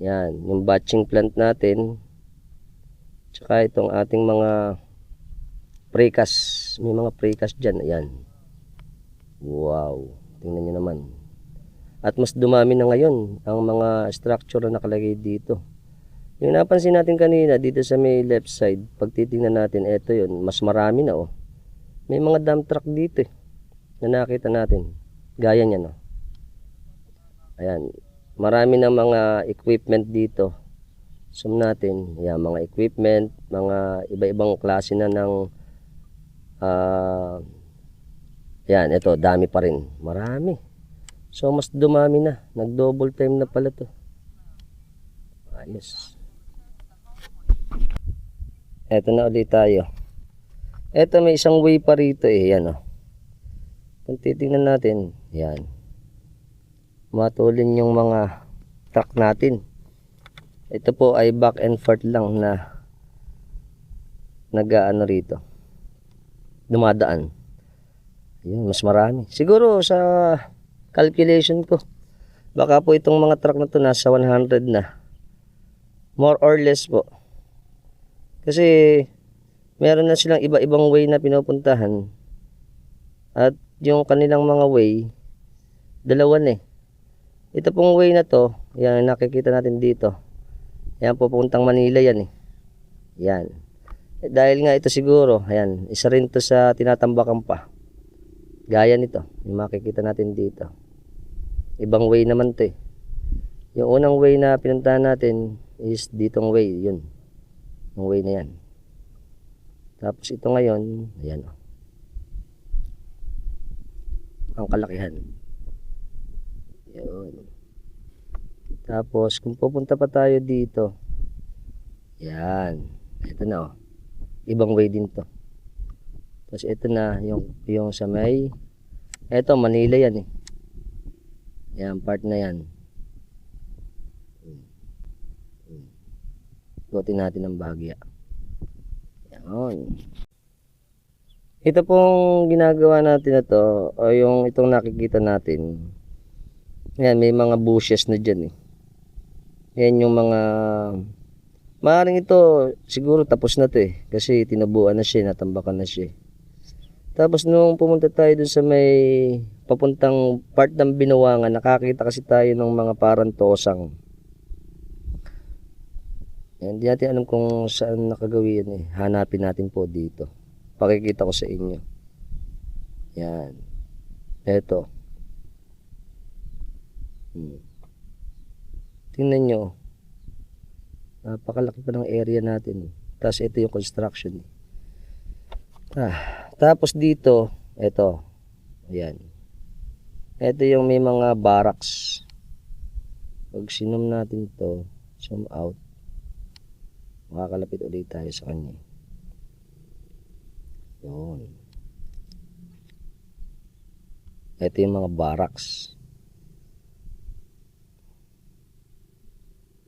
Yan, yung batching plant natin. Tsaka itong ating mga precast. May mga precast dyan. Ayan. Wow. Tingnan nyo naman. At mas dumami na ngayon ang mga structure na nakalagay dito. Yung napansin natin kanina dito sa may left side, pag titingnan natin, eto yun, mas marami na oh. May mga dump truck dito na nakita natin. Gaya niyan oh. Ayan. Marami na mga equipment dito. Zoom natin. Ayan, mga equipment, mga iba-ibang klase na ng yan, ito, dami pa rin. Marami. So, mas dumami na. Nag-double time na pala to. Ayos. Eto na ulit tayo. Eto, may isang way pa rito eh. Yan oh. Kung titingnan natin, yan. Matulin yung mga truck natin. Ito po ay back and forth lang na nag-ano rito. Dumadaan. Ayun, mas marami. Siguro sa calculation ko, baka po itong mga truck na to nasa 100 na. More or less po. Kasi meron na silang iba-ibang way na pinupuntahan. At yung kanilang mga way, dalawa na eh. Ito pong way na to, yan nakikita natin dito. Yan pupuntang Manila yan eh. Yan. Dahil nga ito siguro, ayan, isa rin to sa tinatambakan pa. Gaya nito, yung makikita natin dito. Ibang way naman to eh. Yung unang way na pinuntahan natin is ditong way, yun. Yung way na yan. Tapos ito ngayon, ayan o. Ang kalakihan. Yun. Tapos kung pupunta pa tayo dito, yan. Ito na o. Ibang way din to. Tapos ito na yung sa may, eto Manila yan eh. Yan, part na yan. Ikutin natin ang bahagya. Yan. Ito pong ginagawa natin na to, o yung itong nakikita natin. Yan, may mga bushes na dyan eh. Yan yung mga, maaaring ito siguro tapos na to eh. Kasi tinubuan na siya, natambakan na siya. Tapos nung pumunta tayo dun sa may papuntang part ng Binawangan, nakakita kasi tayo ng mga parang tosang. Hindi natin alam kung saan nakagawin eh. Hanapin natin po dito. Pakikita ko sa inyo. Yan. Eto. Tingnan nyo. Napakalaki pa ng area natin. Tapos ito yung construction. Tapos dito, eto. Ayan. Ito yung may mga barracks. Pag sinum natin to, zoom out, makakalapit ulit tayo sa kanya. Yun. Ito yung mga barracks.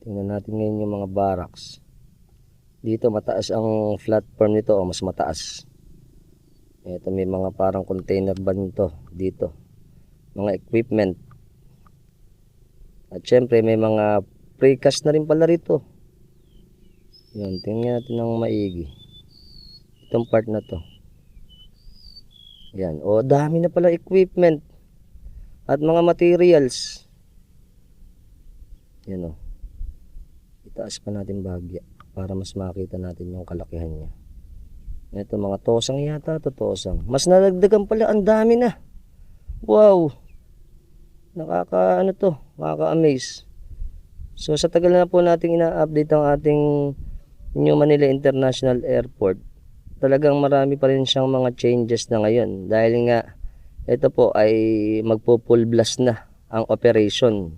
Tingnan natin ngayon yung mga barracks. Dito mataas ang platform nito, o mas mataas. Ito may mga parang container van to dito. Mga equipment. At syempre may mga precast na rin pala rito. Yan, tingnan natin ng maigi. Itong part na to. Yan. O, dami na pala equipment at mga materials. Yan o. Itaas pa natin bahagya para mas makita natin yung kalakihan niya. Ito mga tosang yata to, tosang. Mas nalagdagan pala, ang dami na. Wow. Nakaka-amaze. So sa tagal na po nating ina-update ang ating New Manila International Airport, talagang marami pa rin siyang mga changes na ngayon. Dahil nga, ito po ay magpo-full blast na ang operation.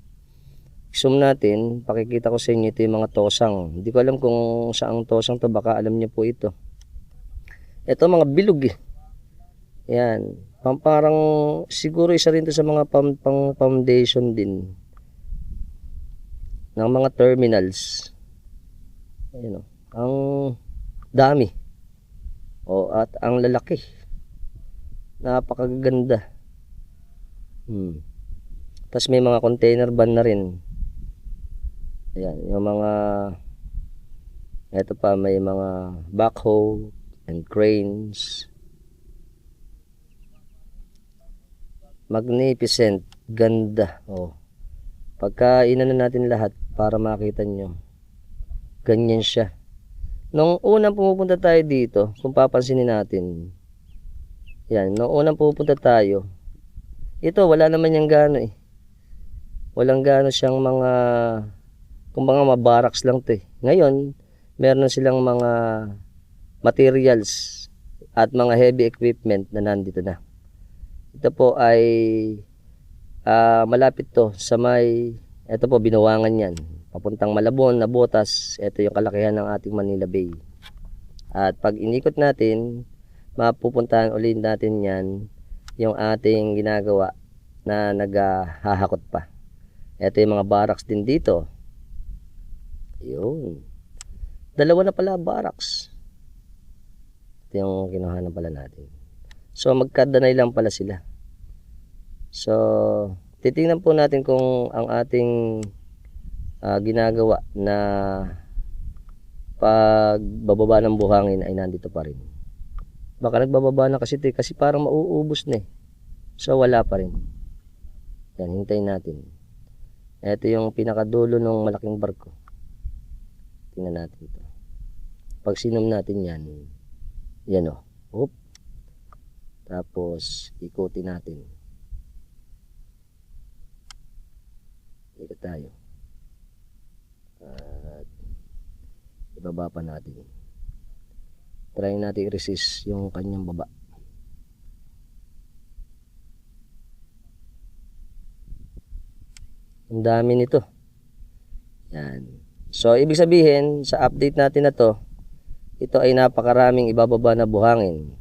Zoom natin, pakikita ko sa inyo ito yung mga tosang. Hindi ko alam kung saang tosang to, baka alam niyo po ito. Ito mga bilog eh. Yan. Parang siguro isa rin to sa mga pang foundation din ng mga terminals. Ayun o. Ang dami. O, at ang lalaki. Napakaganda. Tapos may mga container van na rin. Ayan, yung mga ito pa, may mga backhoe and cranes. Magnificent, ganda. Oh. Pagka inano natin lahat para makita nyo, ganyan siya. Nung unang pumupunta tayo dito, kung papansinin natin, yan, nung unang pupunta tayo, ito wala naman yung gano eh. Walang gano siyang mga, kung mga mabaraks lang to eh. Ngayon, meron na silang mga materials at mga heavy equipment na nandito na. Ito po ay malapit to sa may, ito po Binawangan yan, papuntang Malabon, Nabotas. Ito yung kalakihan ng ating Manila Bay. At pag inikot natin, mapupuntahan ulit natin yan, yung ating ginagawa na naghahakot pa. Ito yung mga barracks din dito. Yun. Dalawa na pala barracks. Ito yung kinuhanan pala natin. So magkadanay lang pala sila. So titingnan po natin kung ang ating ginagawa na pagbababa ng buhangin ay nandito pa rin. Baka nagbababa na kasi ito, kasi parang mauubos na eh. So wala pa rin. Yan, hintayin natin. Ito yung pinakadulo ng malaking barko. Tingnan natin ito. Pag sinom natin yan, yan o. Oop. Tapos ikutin natin. Ikot tayo. At ibaba pa natin. Try natin i-resist yung kanyang baba. Ang dami nito. Yan. So ibig sabihin sa update natin na to, ito ay napakaraming ibababa na buhangin.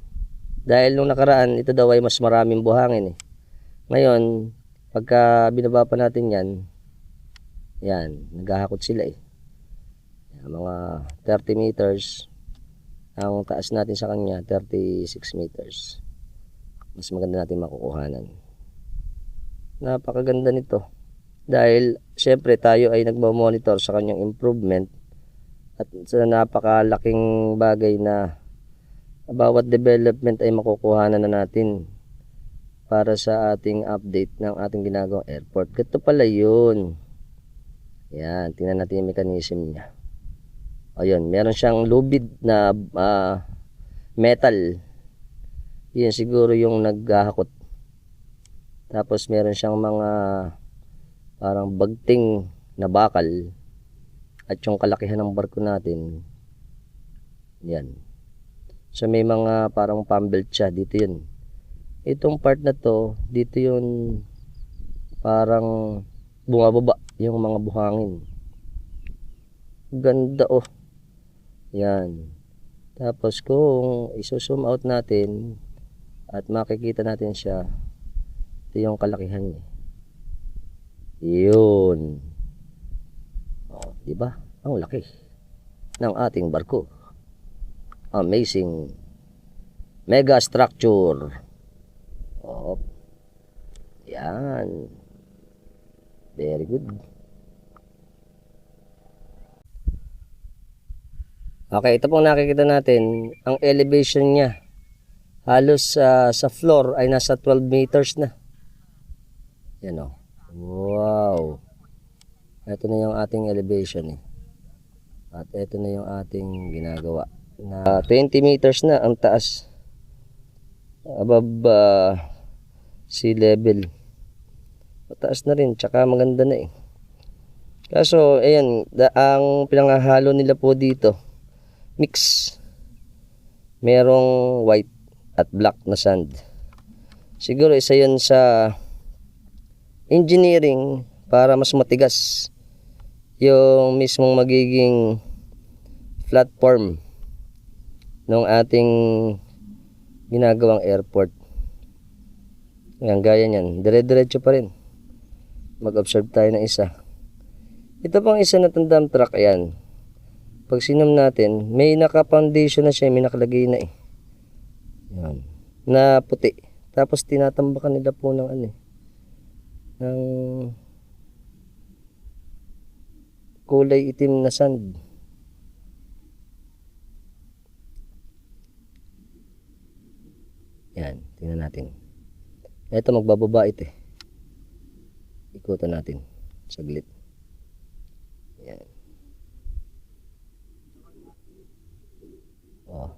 Dahil nung nakaraan, ito daw ay mas maraming buhangin eh. Ngayon, pagka binaba pa natin yan, yan, naghahakot sila eh. Yan, mga 30 meters. Ang taas natin sa kanya, 36 meters. Mas maganda natin makukuhanan. Napakaganda nito. Dahil, syempre, tayo ay nagmamonitor sa kanyang improvement. At sa napakalaking bagay na bawat development ay makukuhanan na natin para sa ating update ng ating ginagawang airport. Ito pala yun. Yan, tingnan natin yung mechanism niya. Ayun, meron siyang lubid na metal. Yun siguro yung naghahakot. Tapos meron siyang mga parang bagting na bakal. At yung kalakihan ng barko natin, yan. So may mga parang pambelt siya, dito yun. Itong part na to, dito yun parang bumababa yung mga buhangin. Ganda oh. Yan. Tapos kung iso-zoom out natin at makikita natin siya, ito yung kalakihan niya. Yun. Oh, di ba? Ang laki ng ating barko. Amazing mega structure. Oh. Yan. Very good. Okay, ito pong nakikita natin, ang elevation niya halos sa floor ay nasa 12 meters na. Yan o. Wow. Ito na yung ating elevation eh. At ito na yung ating ginagawa. Na 20 meters na ang taas. Above sea level. Mataas na rin, tsaka maganda na eh. Kaso, ayan, ang pinanghahalo nila po dito, mix. Merong white at black na sand. Siguro isa yun sa engineering para mas matigas yung mismong magiging platform ng ating ginagawang airport. Ayan, gaya niyan. Dire-diretso pa rin. Mag-observe tayo ng isa. Ito pang isa na dump truck. Ayan. Pag sinam natin, may naka-foundation na siya. May nakalagay na eh. Ayan. Na puti. Tapos tinatambakan nila po ng ano eh. Ng kulay itim na sand. Yan, tingnan natin. Ito magbababa ito eh. Ikutan natin. Saglit. Yan. Oh.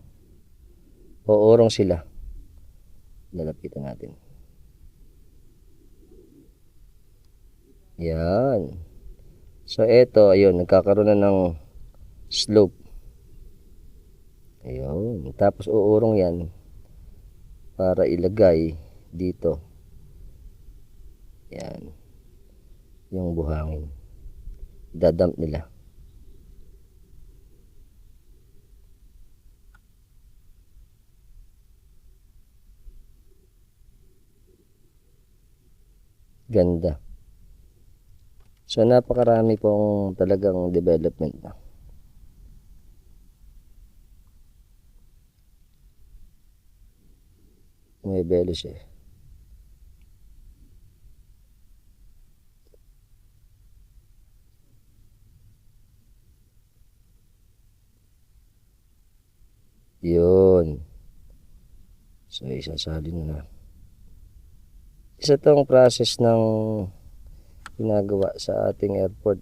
Uurong sila. Lalapitan natin. Yan. So ito, ayun, nagkakaroon na ng slope. Ayun. Tapos uurong yan para ilagay dito. Yan. Yung buhangin. Dadump nila. Ganda. So napakarami pong talagang development na. May belo siya. Yun. So isasalin na. Isa tong process ng ginagawa sa ating airport.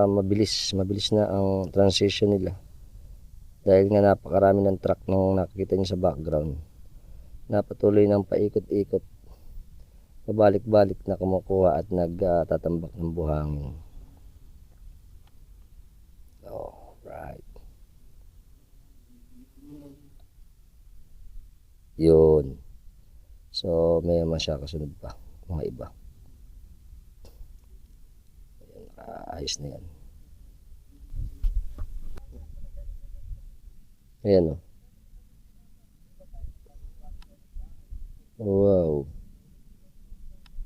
Mabilis na ang transition nila. Dahil nga napakarami ng truck nung nakikita nyo sa background. Napatuloy ng paikot-ikot. Pabalik-balik na kumukuha at nagtatambak ng buhangin. Alright. Yun. So, may siya kasunod pa. Mga iba. Ayan, ayos na yan. Ayan o. Wow.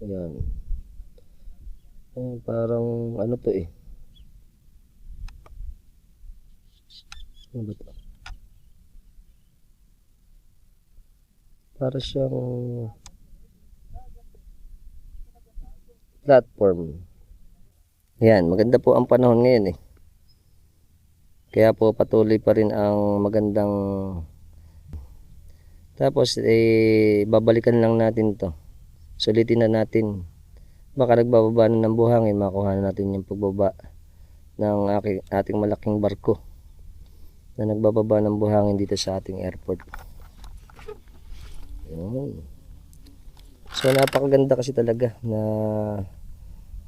Ayan. Ayan, parang ano to eh. Ano ba to? Para siyang platform. Yan, maganda po ang panahon ngayon eh. Kaya po patuloy pa rin ang magandang. Tapos babalikan lang natin to. Sulitin na natin. Baka nagbababa na ng buhangin, makuha na natin yung pagbaba ng ating malaking barko na nagbababa ng buhangin dito sa ating airport. Yun. So napakaganda kasi talaga na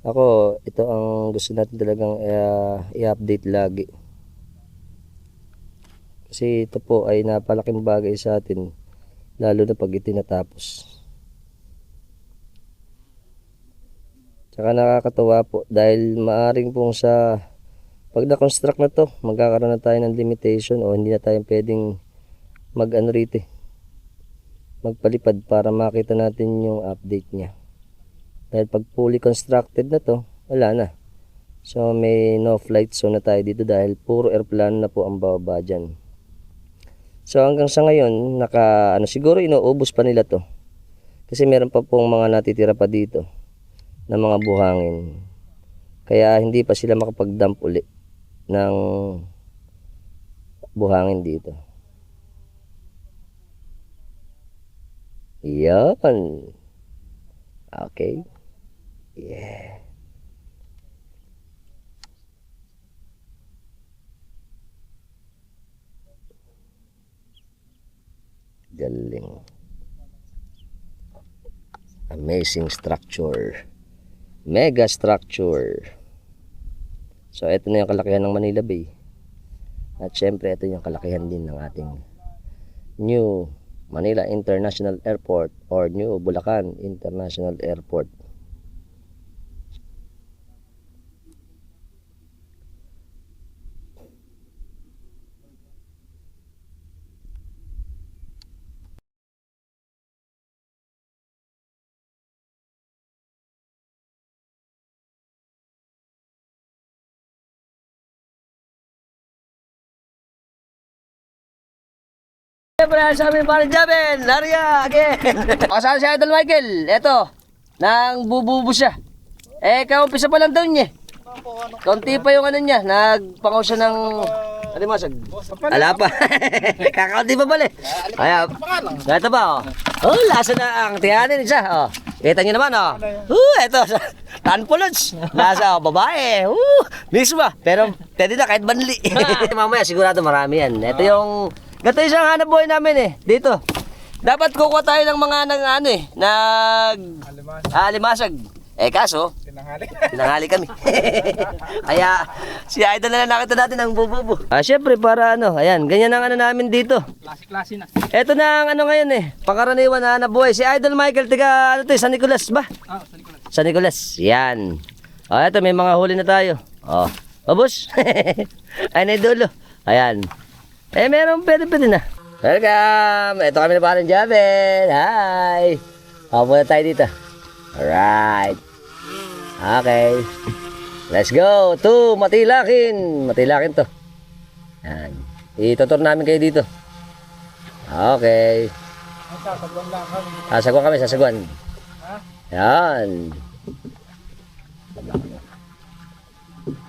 ako, ito ang gusto natin talagang i-update lagi. Kasi ito po ay napalaking bagay sa atin, lalo na pag itinatapos. Tsaka nakakatuwa po dahil maaring pong sa pag na-construct na to, magkakaroon na tayo ng limitation o hindi na tayo pwedeng magpalipad para makita natin yung update niya. Dahil pag fully constructed na to, wala na. So may no flight zone na tayo dito dahil puro airplane na po ang bababa dyan. So hanggang sa ngayon, siguro inuubos pa nila to. Kasi meron pa pong mga natitira pa dito na mga buhangin. Kaya hindi pa sila makapag-dump uli ng buhangin dito. Yan. Okay. Yeah. Galing. Amazing structure. Mega structure. So, ito na yung kalakihan ng Manila Bay. At syempre, ito yung kalakihan din ng ating New Manila International Airport or New Bulacan International Airport. Siyempre, sa aming parang Jaben, Narya, again. Kasama si Idol Michael, eto, nang bububo siya. Kaumpisa pa lang daw niya. Kaunti pa yung ano niya, nagpangaw siya ng, alimasag. Ala pa. Kakaunti pa pala. Kaya, ito ba, oh, lasa na ang tiyanin isa, oh. Kita niyo naman, oh. Eto, tanpulots. Lasa, oh, babae. Mismo, pero pwede na kahit banli. Mamaya, sigurado marami yan. Ito yung, gato isang hanap buhay namin eh, dito. Dapat kukuha tayo ng mga alimasag. Kaso, tinanghali kami. Kaya, si Idol na lang nakita natin ang bububo. Syempre, para ano, ayan, ganyan ang ano namin dito. Klase-klase na. Ito na ang ano ngayon eh, pangkaraniwan na hanap buhay. Si Idol Michael, tiga, ano to, San Nicolas ba? San Nicolas. San Nicolas, yan. Ito, may mga huli na tayo. Boss. Ay, na dulo. Ayan. Meron pwede na. Welcome! Ito kami na parang Jaben. Hi! Muna tayo dito. Alright. Okay. Let's go to Matilakin. Matilakin to. Yan. Itutur namin kayo dito. Okay. Sasagwan kami, sasagwan. Yan.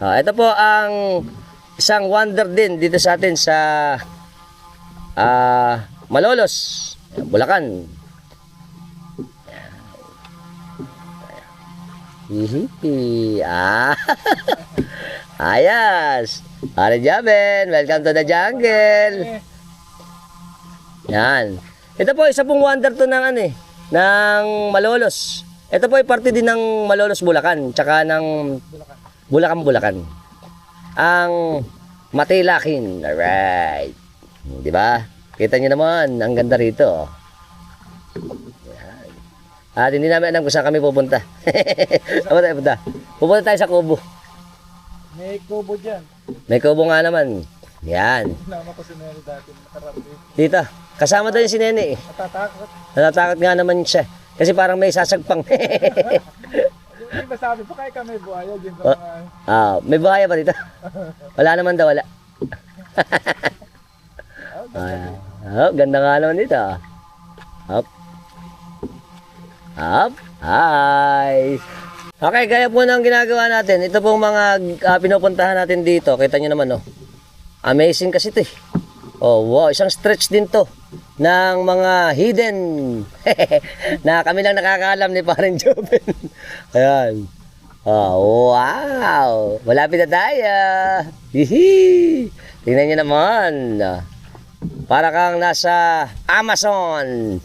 Ito po ang isang wonder din dito sa atin sa Malolos, Bulacan. Hihihi. Ayas. Pare Jaben, welcome to the jungle. Yan. Ito po isa pong wonder to ng ano ng Malolos. Ito po ay parte din ng Malolos Bulacan, tsaka ng Bulacan. Ang Matilakin. Alright. Di ba? Kita nyo naman, ang ganda rito. Yan. At hindi namin alam kung saan kami pupunta. Saan tayo punta? Pupunta tayo sa Kubo. May kubo dyan. May Kubo nga naman. Yan. Sinama ko si Neri dati. Nakarami. Dito. Kasama daw yung si Nene. Natatakot. Natatakot nga naman siya. Kasi parang may sasagpang. Yung iba sabi pa kaya may buhaya dyan sa mga... May buhaya pa dito? Wala naman daw, wala. Ganda nga naman dito. Hop. Hi. Okay, kaya po na ang ginagawa natin. Ito pong mga pinupuntahan natin dito. Kita nyo naman, oh. Amazing kasi ito eh. Oh, wow. Isang stretch din to ng mga hidden na kami lang nakakaalam ni Parang Joven. Ayan. Oh, wow. Malapit na tayo. Hihi. Tingnan nyo naman. Para kang nasa Amazon.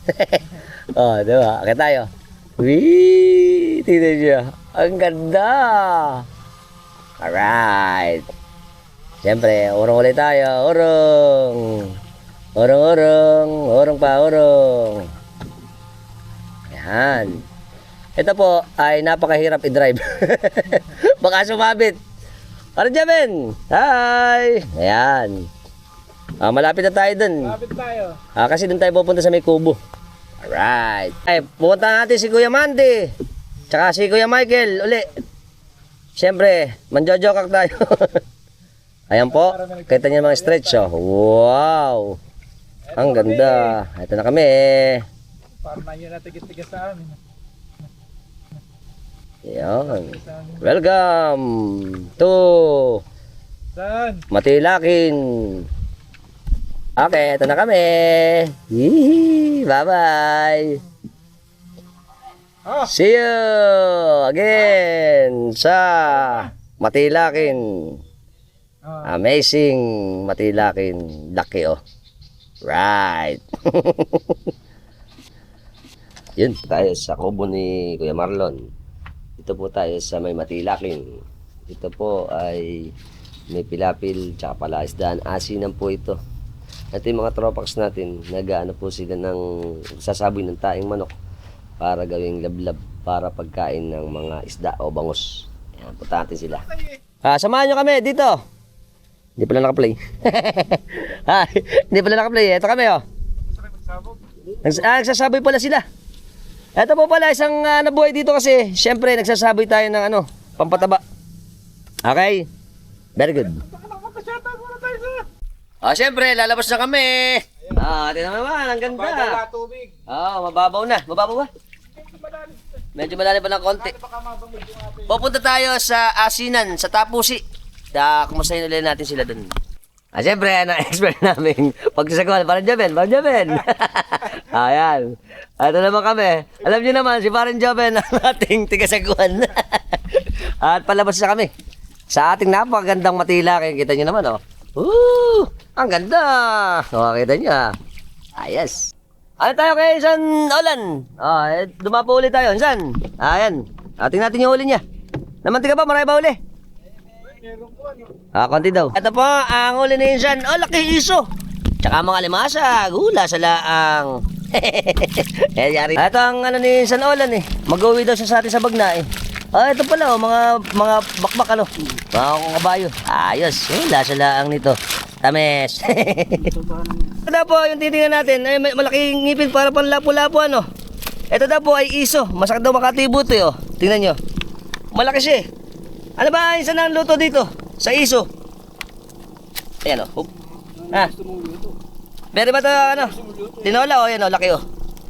Oh, diba? Akit tayo. Wee! Tingnan nyo. Ang ganda. Alright. Siyempre, urong ulit tayo. Urong. Urong pa. Yan. Ito po ay napakahirap i-drive. Baka sumabit. Parang Jaben. Hi. Ayan. Malapit na tayo dun. Malapit tayo. Kasi dun tayo pupunta sa may Kubo. Alright. Ay, pupunta natin si Kuya Mandy. Tsaka si Kuya Michael. Uli. Siyempre, manjojokak tayo. Ayan po. Kita niyo mga stretch. Oh. Wow. Ang ganda. Ito na kami. Parang yun na tigit-tigit sa amin. Yan. Welcome to Saan? Matilakin. Okay, ito na kami. Yee, bye-bye. Oh. See you again sa Matilakin. Amazing Matilakin. Laki oh. Right. Yun, tayo sa kubo ni Kuya Marlon. Ito po tayo sa may Matilakin. Ito po ay may pilapil tsaka palaisdaan. Asinan po ito. Ito yung mga tropax natin. Nag-ano po sila ng sasaboy ng taing manok para gawing lablab para pagkain ng mga isda o bangus. Ayan, punta natin sila. Samahan nyo kami dito. Hindi pala nakaplay. Hindi pala nakaplay. Ito kami oh. Nagsasaboy pala sila. Ito po pala isang nabuhay dito kasi syempre nagsasaboy tayo ng ano, pampataba. Okay? Very good. Syempre lalabas na kami. Tingnan naman, ang ganda. Wala tubig. Mababaw na. Mababaw ba? Medyo malalim pa ng konti. Pupunta tayo sa asinan, sa Tapusi. Kumustahin ulit natin sila dun. Siyempre, ang expert namin. Pagsasagawan, parang Joven. Ayan. Ito naman kami. Alam niyo naman, si parang Joven ang ating tigasaguan. At palabas na kami. Sa ating napakagandang Matilakin. Kita niyo naman, oh. Ang ganda. Kita niyo, ah. Ayos. Ano tayo kay San Olan? Dumapo ulit tayo. San? Ayan. Tingnan natin yung huli niya. Namanti ka ba? Marami ba huli? Konti daw. Ito po, ang huli ni Insan. Laki iso. Tsaka mga limasag. Hula sa laang. Ito ang ano ni San Olan eh. Mag-uwi daw siya sa atin sa Bagna eh. Ito pala mga bakbak ano. Mga kabayo. Ayos. Hula sa laang nito. Tames. Ito po yung titingnan natin. Malaking ngipin para pang lapo-lapo ano. Ito daw po ay iso. Masakit daw makatibo ito eh. Tingnan nyo. Malaki siya eh. Ano ba isa na ang luto dito? Sa iso. Ayan o. Meron ba ito ano? Tinola o? Ayan o, laki o.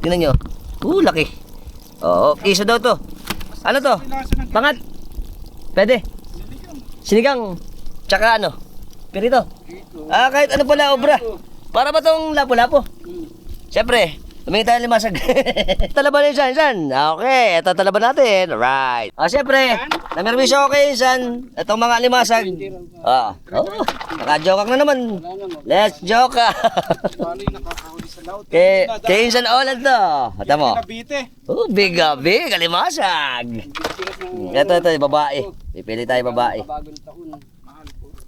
Tingnan nyo. Laki. Oo, iso daw to. Ano to? Pangat? Pwede? Sinigang. Tsaka ano? Pirito. Kahit ano pala obra. Para ba tong lapo-lapo? Siyempre. Tumingin tayo limasag. Talaban na Insan. Okay, ito talaban natin. Alright. Siyempre, namirwisyo ako kay Insan. Itong mga limasag. Naka-joke na naman. Let's joke. Kay Insan Olan to. Ito mo. Big limasag. Ito, babae. Pipili tayo babae.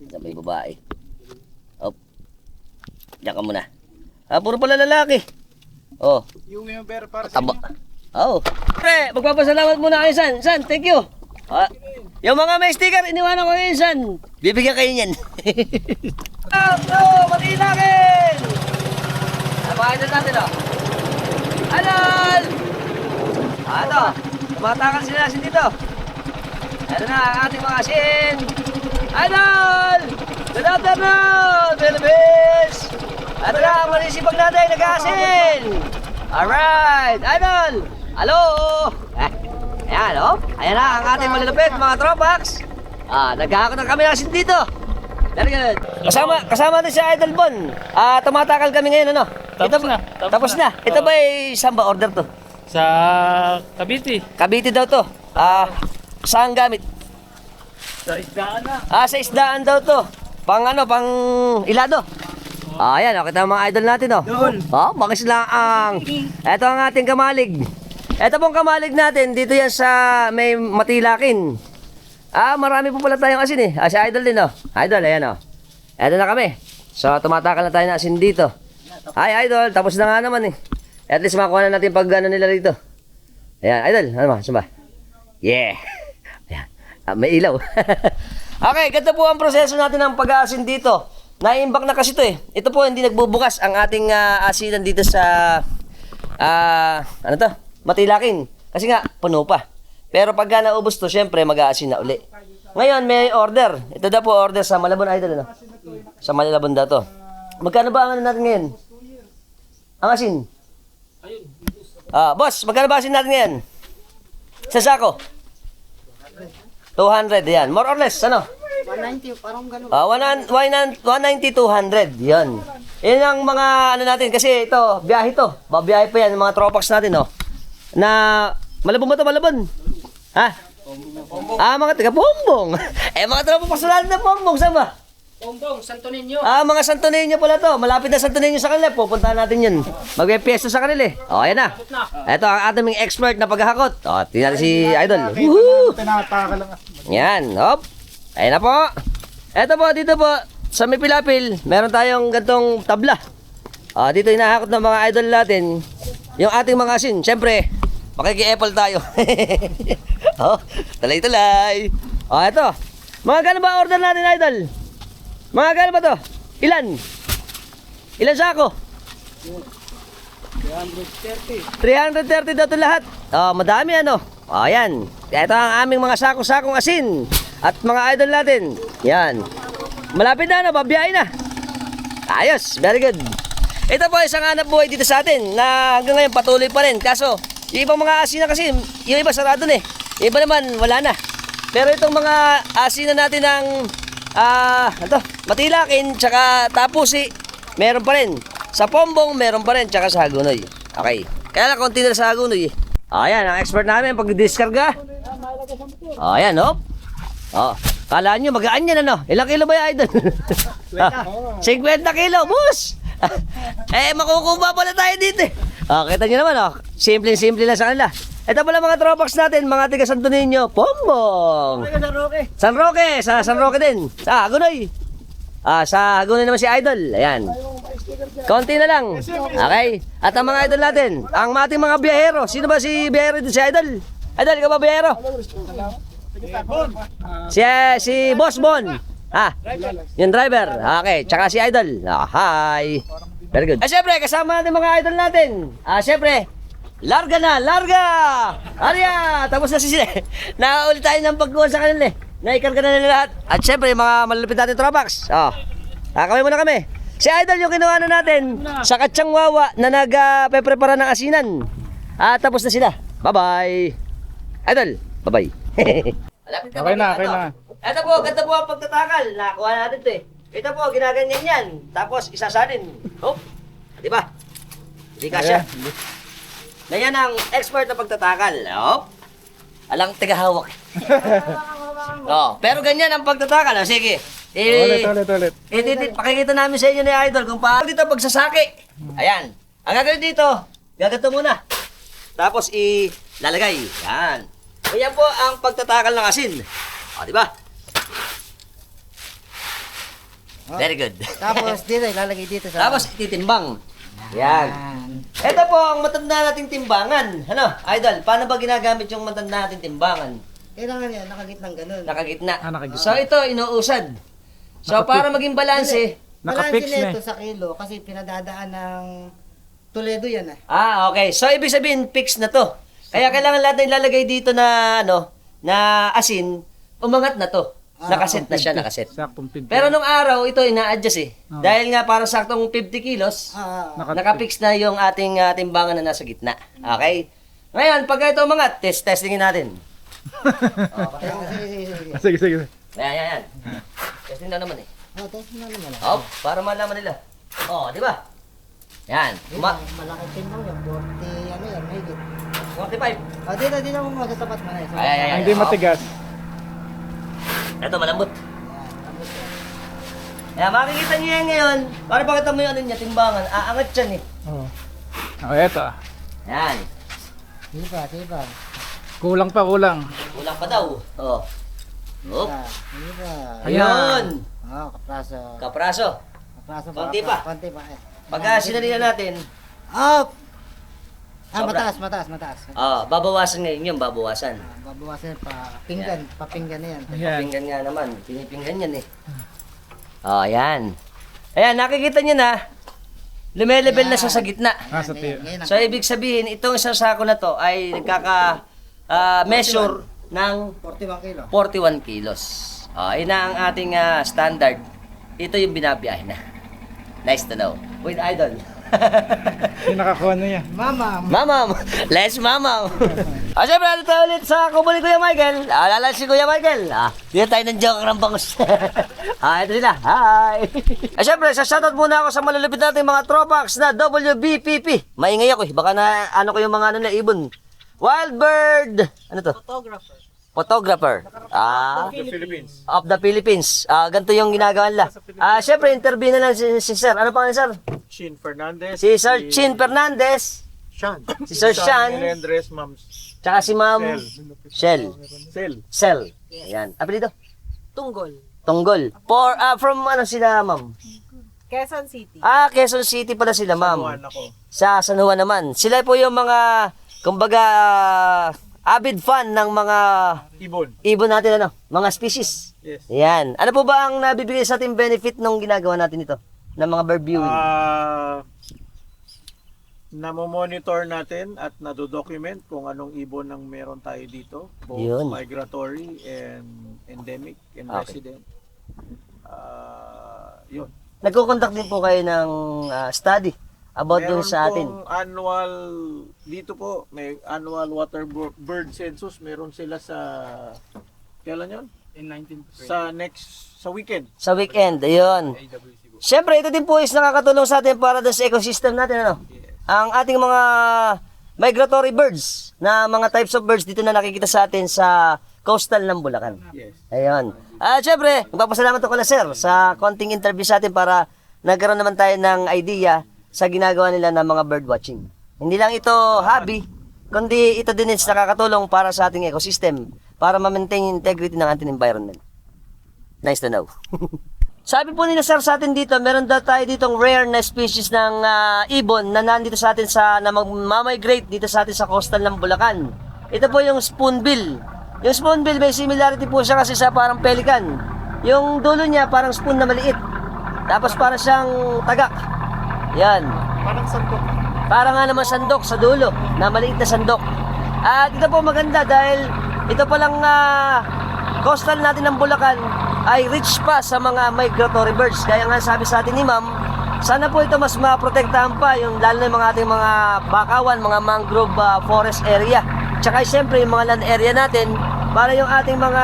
Ito may babae. Diyan ka muna. Puro pala lalaki. Yung member para sa Taba. Pre, magpapasalamat muna kayo, San. Thank you. Yung mga may sticker, iniwanan ko kayo, San. Bibigyan kayo niyan. Matilakin! Pakita natin, Anal! Ito, tumatakan sila asin dito. Ito na ang ating mga asin. Anal! Good afternoon, Philippines! Ito na, manisipag natin, nag-asin! Alright, Idol! Hello! Ayan, ayan na ang ating malalapit, mga tropax. Nagkakaroon kami ng asin dito. Very good. Kasama din si Idol Bon. Tumatakal kami ngayon, ano? Tapos na. Ito ba saan ba order to? Sa Cavite. Cavite daw to. Saan gamit? Sa isdaan na. Sa isdaan daw to. Pang ilado. Ayan, kita ang mga idol natin, makislaang. Ito ang ating kamalig. Ito pong kamalig natin, dito yan sa may Matilakin. Marami po pala tayong asin eh. Si idol din, Idol, ayan, Ito na kami. So, tumatakal na tayo na asin dito. Hi, idol, tapos na nga naman eh. At least makuha na natin pag ano nila dito. Ayan, idol, ano ba? Saan ba? Yeah. Ayan, may ilaw. Okay, ganito po ang proseso natin ng pag-aasin dito. Naimbak na kasi ito eh. Ito po hindi nagbubukas ang ating asinan dito sa Matilakin. Kasi nga, puno pa. Pero pagka naubos to, syempre mag-aasin na uli. Ngayon, may order. Ito daw po order sa Malabon, Idol, Sa Malabon daw to. Magkano ba ang ano natin ngayon? Ang asin? Boss, magkano ba asin natin ngayon? Sa sako? 200, yan. More or less, ano? 190, parang gano'n. 190, 200, yan. Yan ang mga ano natin kasi ito, biyahe to. Babiyahe pa yan ng mga tropax natin, no. Na malabon ba to, malabon? Ha? Mga taga Bombong. Mga tropax natin na Bombong, saan ba? Bombong, Santo Niño. Mga Santo Niño pala to. Malapit na Santo Niño sa kanila. Pupuntahan natin yun. Magpe-piesto sa kanila eh. Ayan na. Ito ang ating expert na paghahakot. Tingnan natin si Idol. Woohoo! Tinataka lang. Yan, hop. Ayan na po. Ito po, dito po, sa may pilapil, meron tayong gantong tabla. Dito hinahakot ng mga idol natin, yung ating mga asin. Siyempre, makiki-apple tayo. Talay-talay. Ito. Mga gano'n ba order natin, idol? Mga gano'n ba to? Ilan? Ilan sako? 330 daw ito lahat. Madami ano. Ayan. Ito ang aming mga sako-sakong asin. At mga idol natin. Yan. Malapit na ano, babiyahin na. Ayos, very good. Ito po isang hanap buhay dito sa atin na hanggang ngayon patuloy pa rin. Kaso, yung ibang mga asin na kasi, yung iba sarado na eh. Yung iba naman, wala na. Pero itong mga asin na natin ng Matilakin, tsaka Tapusi, meron pa rin. Sa Pombong, meron pa rin, tsaka sa Hagunoy. Okay. Kaya lang, konti na sa Hagunoy. Ayan, ang expert namin, pag-discarga. Ayan, hop. Kala nyo, magaan yan, ano? Ilang kilo ba yung idol? 50 kilo, boss! Makukuha pala tayo dito eh. Kita nyo naman, simple-simple lang sa kanila. Ito pala mga tropax natin, mga tiga Santo Niño, Pombong. San Roque, sa San Roque din. Sa Hagunoy. Sa Hagunoy naman si Idol. Ayan. Konti na lang. Okay. At ang mga idol natin, ang ating mga biyahero. Sino ba si biyahero dito? Si Idol? Idol, ikaw ba biyahero? Si Boss Bon. Yung driver. Okay. Tsaka si Idol. Hi. Very good. Siyempre, kasama natin mga idol natin. Siyempre, larga na, larga! Arya! Tapos na sila. Nakaulit tayo ng pagkuha sa kanila eh. Naikarga na nila lahat. At syempre, mga malulupit natin tropax. Kawin muna kami. Si Idol yung kinuha na natin sa Katsang Wawa na nag-prepara ng asinan. Tapos na sila. Bye-bye. Idol, bye-bye. Okay na. Ito po, ganda po ang pagtatakal. Nakuha natin ito eh. Ito po, ginaganyan yan. Tapos isasalin. Diba? Hindi kasya. Na yan ang expert na pagtatakal. Alang tigahawak. Pero ganyan ang pagtatakal. Sige. Ulit. Pakikita namin sa inyo ni Idol kung paano dito pagsasaki. Ayan. Ang gagawin dito, gagato muna. Tapos ilalagay. Yan. Ayan po ang pagtatakal ng asin. Diba? Very good. Tapos dito, ilalagay dito sa... Tapos ititimbang. Yan. Ito po ang matanda nating timbangan. Ano, Idol, paano ba ginagamit yung matanda nating timbangan? Kailangan yan, nakagitnang ganun. Nakagitna. Nakagitna. So ito, inuusad. So para maging balanse. Nakapix Balansin na ito sa kilo kasi pinadadaan ng Toledo yan Okay. So ibig sabihin, fix na to. Kaya kailangan lahat na ilalagay dito na, na asin, umangat na to. Nakaset na siya, nakaset. Saktong 50. Pero nung araw, ito ina-adjust eh. Dahil nga para saktong 50 kilos, nakapix na yung ating timbangan na nasa gitna. Okay? Ngayon, pag ito umangat, testingin natin. Sige. Ayan. Testing na naman eh. Testing na naman. Para malaman nila. Di ba? Yan. Malaki timbang yan, 40, yan, mahigit. 45. Dito mo masatapat mo na. Ayan. Hindi matigas. Ito, malambot. Kaya makikita niyo yan ngayon. Para pakita mo yung ano niya, timbangan. Aangat yan eh. Eto. Yan. Sige pa. Kulang. Kulang pa daw. Sige pa. Ayun. Kapraso. Konti pa. Konti pa Pagka sinalihan natin, Up! Sobra. Mataas. babawasan ngayon yun, babawasan. Babawasan papinggan na yan. Pinipinggan nga naman. Pinipinggan yan eh. Yan. Ayan, nakikita nyo na. Lumelevel na siya sa gitna. Nasa tiyo. So, ibig sabihin, itong isang sako na to ay nagkaka-measure ng 41 kilo. 41 kilos. Yun na ang ating standard. Ito yung binabiyahe na. Nice to know. With Idol. Yung nakakuha na yan. Mama. Mamam! Let's mamam! Siyempre, ano tayo ulit sa kubo ni Kuya Michael? Alala si Kuya Michael. Dito tayo ng joke ng bangus. Ito sila. Hi! Siyempre, shoutout muna ako sa malalapit nating mga tropax na WBPP. Maingay ako baka na ano ko yung mga ano na ibon. Wild Bird! Ano to? Photographer. Philippines. Of the Philippines. Ganito yung ginagawa nila. Siyempre, interview na lang si Sir. Ano pangalan, Sir? Chin Fernandez. Si Sir Chin Fernandez. Sean. Si Sir Sean. Melendres, Ma'am Tsaka si Ma'am Shell. Sel. Sel. Ayan. Apelido? Tunggol. Tunggol. From ano sila, Ma'am? Quezon City. Quezon City pala sila, Ma'am. Juan ako. Sa San Juan naman. Sila po yung mga, kumbaga, avid fan ng mga ibon natin, ano? Mga species. Yes. Ayan. Ano po ba ang nabibigay sa ating benefit nung ginagawa natin ito? Ng mga bird viewing? Namo-monitor natin at nado-document kung anong ibon ang meron tayo dito, both Yun. migratory and endemic and Okay. resident. Yun. Nagko-conduct din po kayo ng study about dun sa atin. Meron pong annual dito po, may annual water bird census, meron sila sa kailan yun? In 19 Sa weekend. Sa weekend, ayun. Siyempre, ito din po is nakakatulong sa atin para dun sa ecosystem natin, ano? Ang ating mga migratory birds, na mga types of birds dito na nakikita sa atin sa coastal ng Bulacan. Yes. Ayun. Siyempre, magpapasalamat ako na sir sa konting interview sa atin para nagkaroon naman tayo ng idea sa ginagawa nila ng mga bird watching. Hindi lang ito hobby, kundi ito din is nakakatulong para sa ating ecosystem, para ma-maintain yung integrity ng ating environment. Nice to know. Sabi po nila sir sa atin dito, meron daw tayo ditong rare na species ng ibon na nandito sa atin na mag-migrate dito sa atin sa coastal ng Bulacan. Ito po yung spoonbill. Yung spoonbill may similarity po siya kasi sa parang pelican. Yung dulo niya parang spoon na maliit. Tapos parang siyang tagak. Yan. Parang sandok. Parang nga naman sandok sa dulo, na maliit na sandok. At ito po maganda dahil ito palang coastal natin ng Bulacan ay rich pa sa mga migratory birds. Kaya nga sabi sa atin ni ma'am, sana po ito mas maprotektahan pa, yung lalo na yung mga ating mga bakawan, mga mangrove forest area. Tsaka siyempre yung mga land area natin, para yung ating mga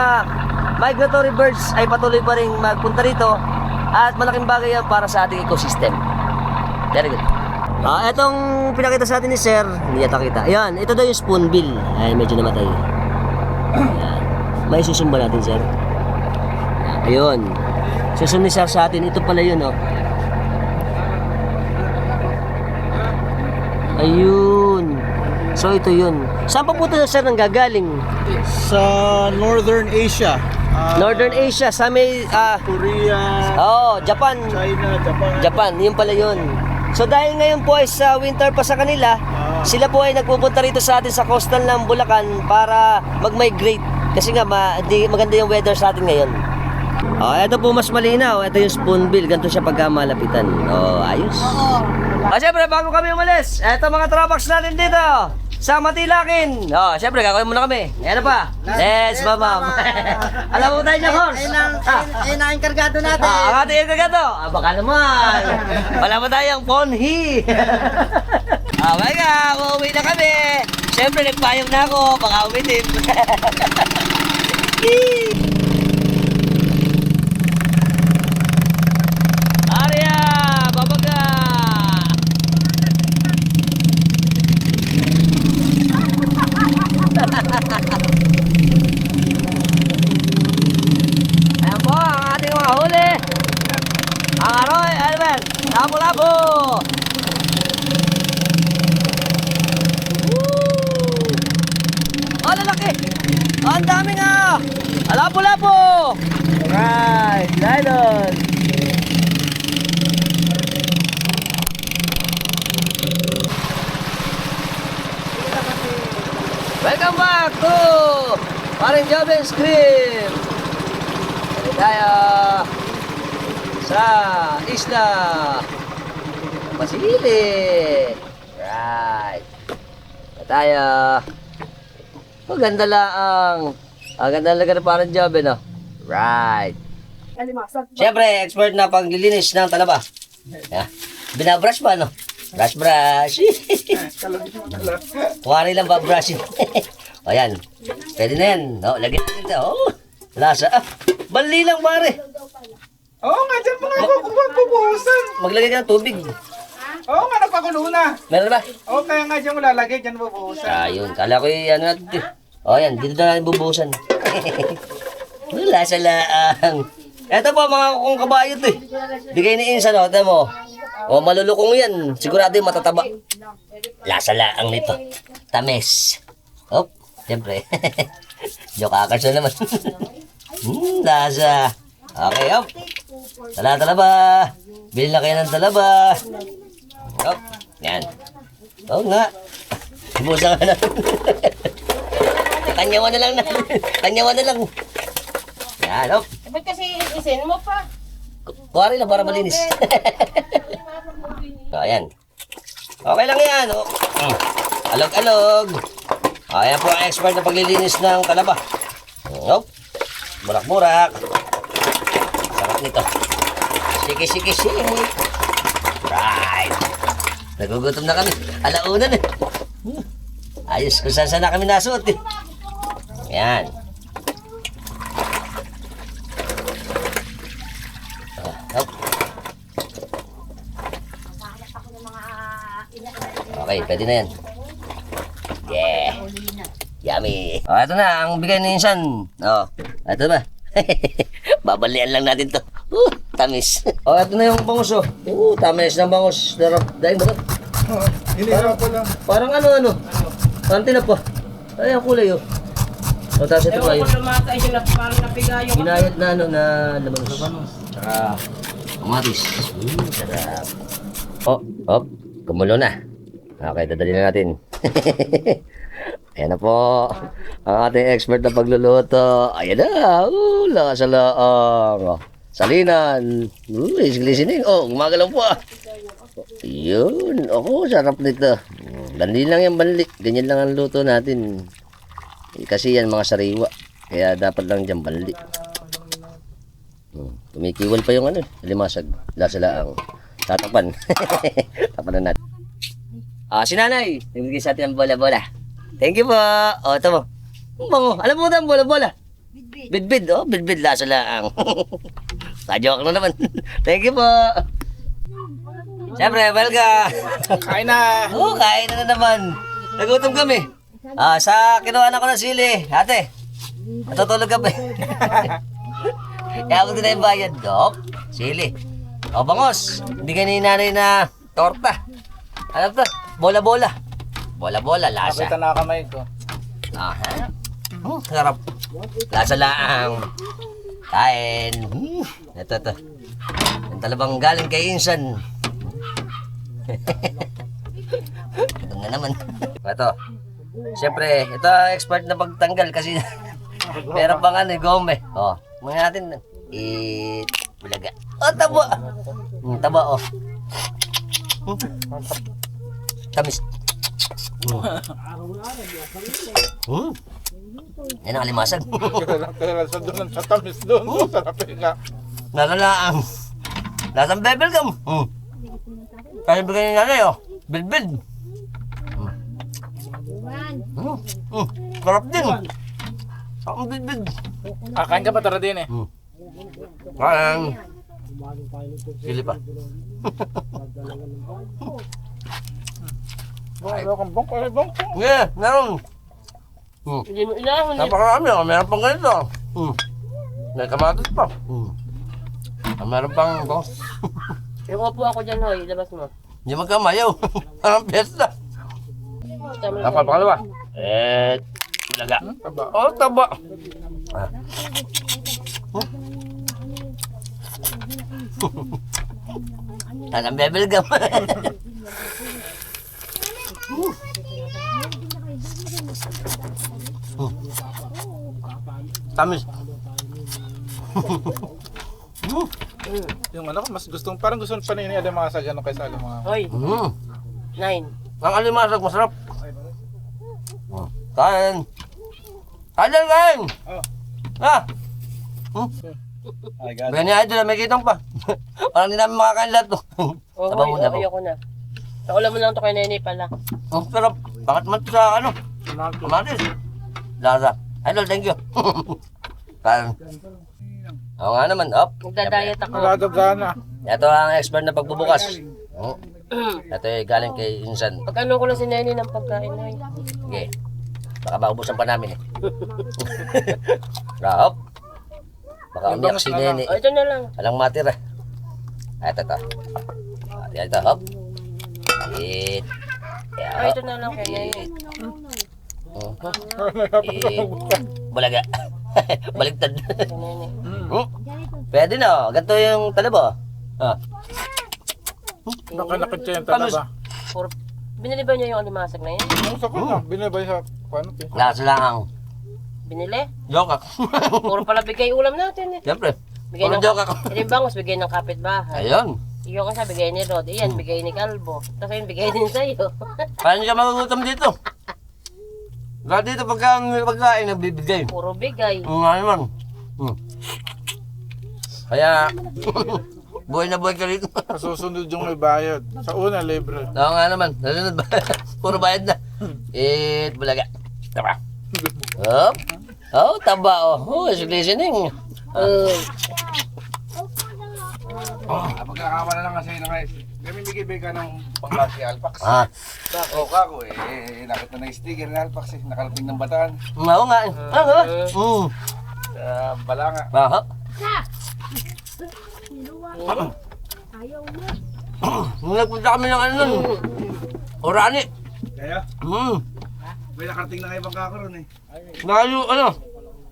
migratory birds ay patuloy pa rin magpunta rito at malaking bagay yan para sa ating ecosystem. Very good. Itong pinakita sa atin ni Sir, hindi yata kita. Ayan, ito daw yung spoonbill. Ay, medyo namatay. Ayan. May susumba natin, Sir. Ayun. Susum ni Sir sa atin. Ito pala yun, oh. Ayun. So, ito yun. Saan pa po ito, Sir, nang gagaling? Sa Northern Asia. Northern Asia, sa may... Korea, Japan. China, Japan. Japan, yun pala yun. So dahil ngayon po ay sa winter pa sa kanila, sila po ay nagpupunta rito sa atin sa coastal ng Bulacan para mag-migrate. Kasi nga maganda yung weather sa atin ngayon. Ito po mas malinaw. Ito yung spoonbill. Ganito siya pagka malapitan. Ayos. Siyempre bago kami umalis, ito mga tropax natin dito sa Matilakin. Siyempre gagawin muna kami. Ano pa? Let's mamam. Alam mo tayo dyan, horse? Ayun ang kargado natin. Ang ating kargado. Baka naman. Wala mo tayong ponhi. Okay nga, uuwi na kami. Siyempre nagpayong na ako. Baka umitim. Arya, babaga. Ayan po ang ating mga huli. Ang Aroy, Albert, labo-labo. Woo! Lalaki. Ang dami nga. Labo-labo. Alright, Lylon. Welcome back to Paring Joben's Crib. Dali tayo sa isla Masili. Right. Dali tayo. Maganda lang. Ang ganda lang ng Paring Joben, no? Right. Siyempre, expert na paglilinis ng talaba. Yeah. Binabrush ba, no? Brush. Kuwari lang ba brush? O yan. Pwede na yan. O, lagyan natin ito. Oh, lasa. Ah, bali lang pare. Oo nga, dyan pa nga ako bubuhusan. Maglagay ka ng tubig. Oo nga, nagpakulo na. Meron ba? Oo, kaya nga dyan mo lalagay, dyan bubuhusan. Ayun. Kala ko yung ano natin. O yan. Dito na natin bubuhusan. Lasa lang. Eto po mga kung kabayo to eh. Bigay ni Insan o. Tama mo. O malulukong yan. Sigurado yung matataba. Lasa lang nito. Tamis. Oh, siyempre. Jokakers na naman. Lasa. Okay, op. Talaba. Bili na kayo ng talaba. Op. Yan. Oo nga. Ibusa ka na. Kanyawan na lang na. Kanyawan na lang. Yan, op. Ba't kasi isin mo pa? Kuwari lang para malinis. So, ayan. Okay lang yan. Oh. Alog-alog. Ayan po ang expert na paglilinis ng talaba. Oh. Burak-burak. Sarap nito. Siki-siki-siki. Right. Nagugutom na kami. Alauna na. Ayos kung saan na kami nasuot eh. Ayan. Oh. Okay, pwede na yan. Yeah. Yummy. Oh, ito na, ang bigay ni Insan. Oh, ito ba? Babalian lang natin to. Tamis. Oh, ito na yung bangus oh. Tamis ng bangus. Dahil ba ito? Hinira ko lang. Parang ano. Parang tinapa. Ay, ang kulay oh. O, tapos ito Ewan kayo. ko lumata ay sila parang napigayo ka. Ginayat na ano na labanos. Tsaka kamatis. Sarap. Oh, kumulo na. Okay, dadali na natin. Ayan na po. Ang ating expert na pagluluto. Ayan na. Lasa laang. Salinan. Listening. Oh, gumagalaw po ah. Yun. Oh, sarap nito. Ganyan lang yung banli. Ganyan lang ang luto natin. Kasi yan mga sariwa. Kaya dapat lang dyan banli. Tumikiwal pa yung ano. Limasag. Lasa laang. Tatapan. Tapan na natin. Si nanay. Nagbigay sa atin ang bola-bola. Thank you po. O, ito mo. Ang bango. Alam mo na ang bola-bola? Bidbid. Oh, bidbid. Lasa laang. Joke na naman. Thank you po. Siyempre, welcome. Kain na. Oo, kain na naman. Nagutom kami. Sa kinuha na ko ng sili. Ate, natutulog ka ba? Kaya ako din na yung bayad. Dok, sili. O, bangos. Bigyan ni nanay na torta. Ano to? Bola-bola. Bola-bola, lasa. Nakita na kamay ko. Sarap. Lasa lang. Kain. Ito. Yung talabang galing kay Insan. Ito na naman. Ito. Siyempre, ito expert na pagtanggal kasi meron pang ano, gome. O, mga natin. Bulaga. O, taba. Taba, o. Tamis. Yan ang alimasag. Kaya sa doon, sa tamis doon. Sarapin nga. Nasalaang. Lasang bebel gum. Kasi bigay ni nanay, oh. Bilbil. Sarap din. Ang bilbil. Kain ka pa tara din eh. Kain. Sili pa. Bong. Yeah, meron. Hindi mo ilahon eh. Napakarami, oh. Meron pang ganito. May kamatis pa. Meron pang bangos. Iupo ako dyan, hoy. Labas mo. Hindi magkamayaw. Ang piyesta. Napapakalawa. Bulaga. Oh, taba. Tanang bebel gum. Tamis. Yung ano ko, mas gustong, parang gusto pa ni Alimasag ano kaysa Alimasag. Hoy, 9. Ang alimasag masarap. Kain. Kain. Oh. Ay, God. Ganyan idol, may kitang pa. Parang hindi namin makakain lahat to. Oh, Taba hoy, muna po. ayoko na. Naulam mo lang ito kay Nene pala. Ang sarap. Bakit man ito sa ano? Kamatis. Lasa. Idol, thank you. Parang. Oo nga naman, op. Magda-diet ako. Nagagana. Ito ang expert na pagbubukas. Oh. Ito ay galing kay Insan. Pag ano ko lang si Nene ng pagkain Noy. Okay. Baka maubusan pa namin eh. Rahop. Baka umiyak si Nene. O ito na lang. Alang matira. Ito. Ito, hop. It. O ito na lang kay Nene. Bulaga. Baligtad. Kay Nene. Pwede na. Ganito yung talabo. Ah. Nakalakit siya yung talaba. Puro... Binili ba niya yung alimasag na yan? Ang sakot na. Binibay sa paano eh. Lasa lang. Binili? Joke ako. Puro pala bigay ulam natin eh. Siyempre. Bigay Puro ng... joke ako. Hindi bangos, bigay ng kapitbahay. Ayun. Yung kasi bigay ni Rod. Iyan, bigay ni Calvo. Tapos yun, bigay din sa'yo. Paano ka magugutom dito? Dahil dito pagkain nagbibigay. Puro bigay. Nga naman. Kaya, buhay na buhay ka rito. Susunod yung may bayad. Sa una, libre. Oo nga naman. Nasunod ba? Puro bayad na. Bulaga. Taba. Hop. Oh, taba oh. Oh, is listening. Pagkakawa na lang kasi na guys. Kami bigay ka ng pangklase Alpax. Ah. O kako nakita na yung sticker ng Alpax eh. Nakarating ng Bataan. Oo nga. Ah, nga. Sa Balanga. Aha. Nung nagpunta kami ng ano nun. Orani. Kaya? May nakarating na kayo bang kako ron eh. Nayo, ano?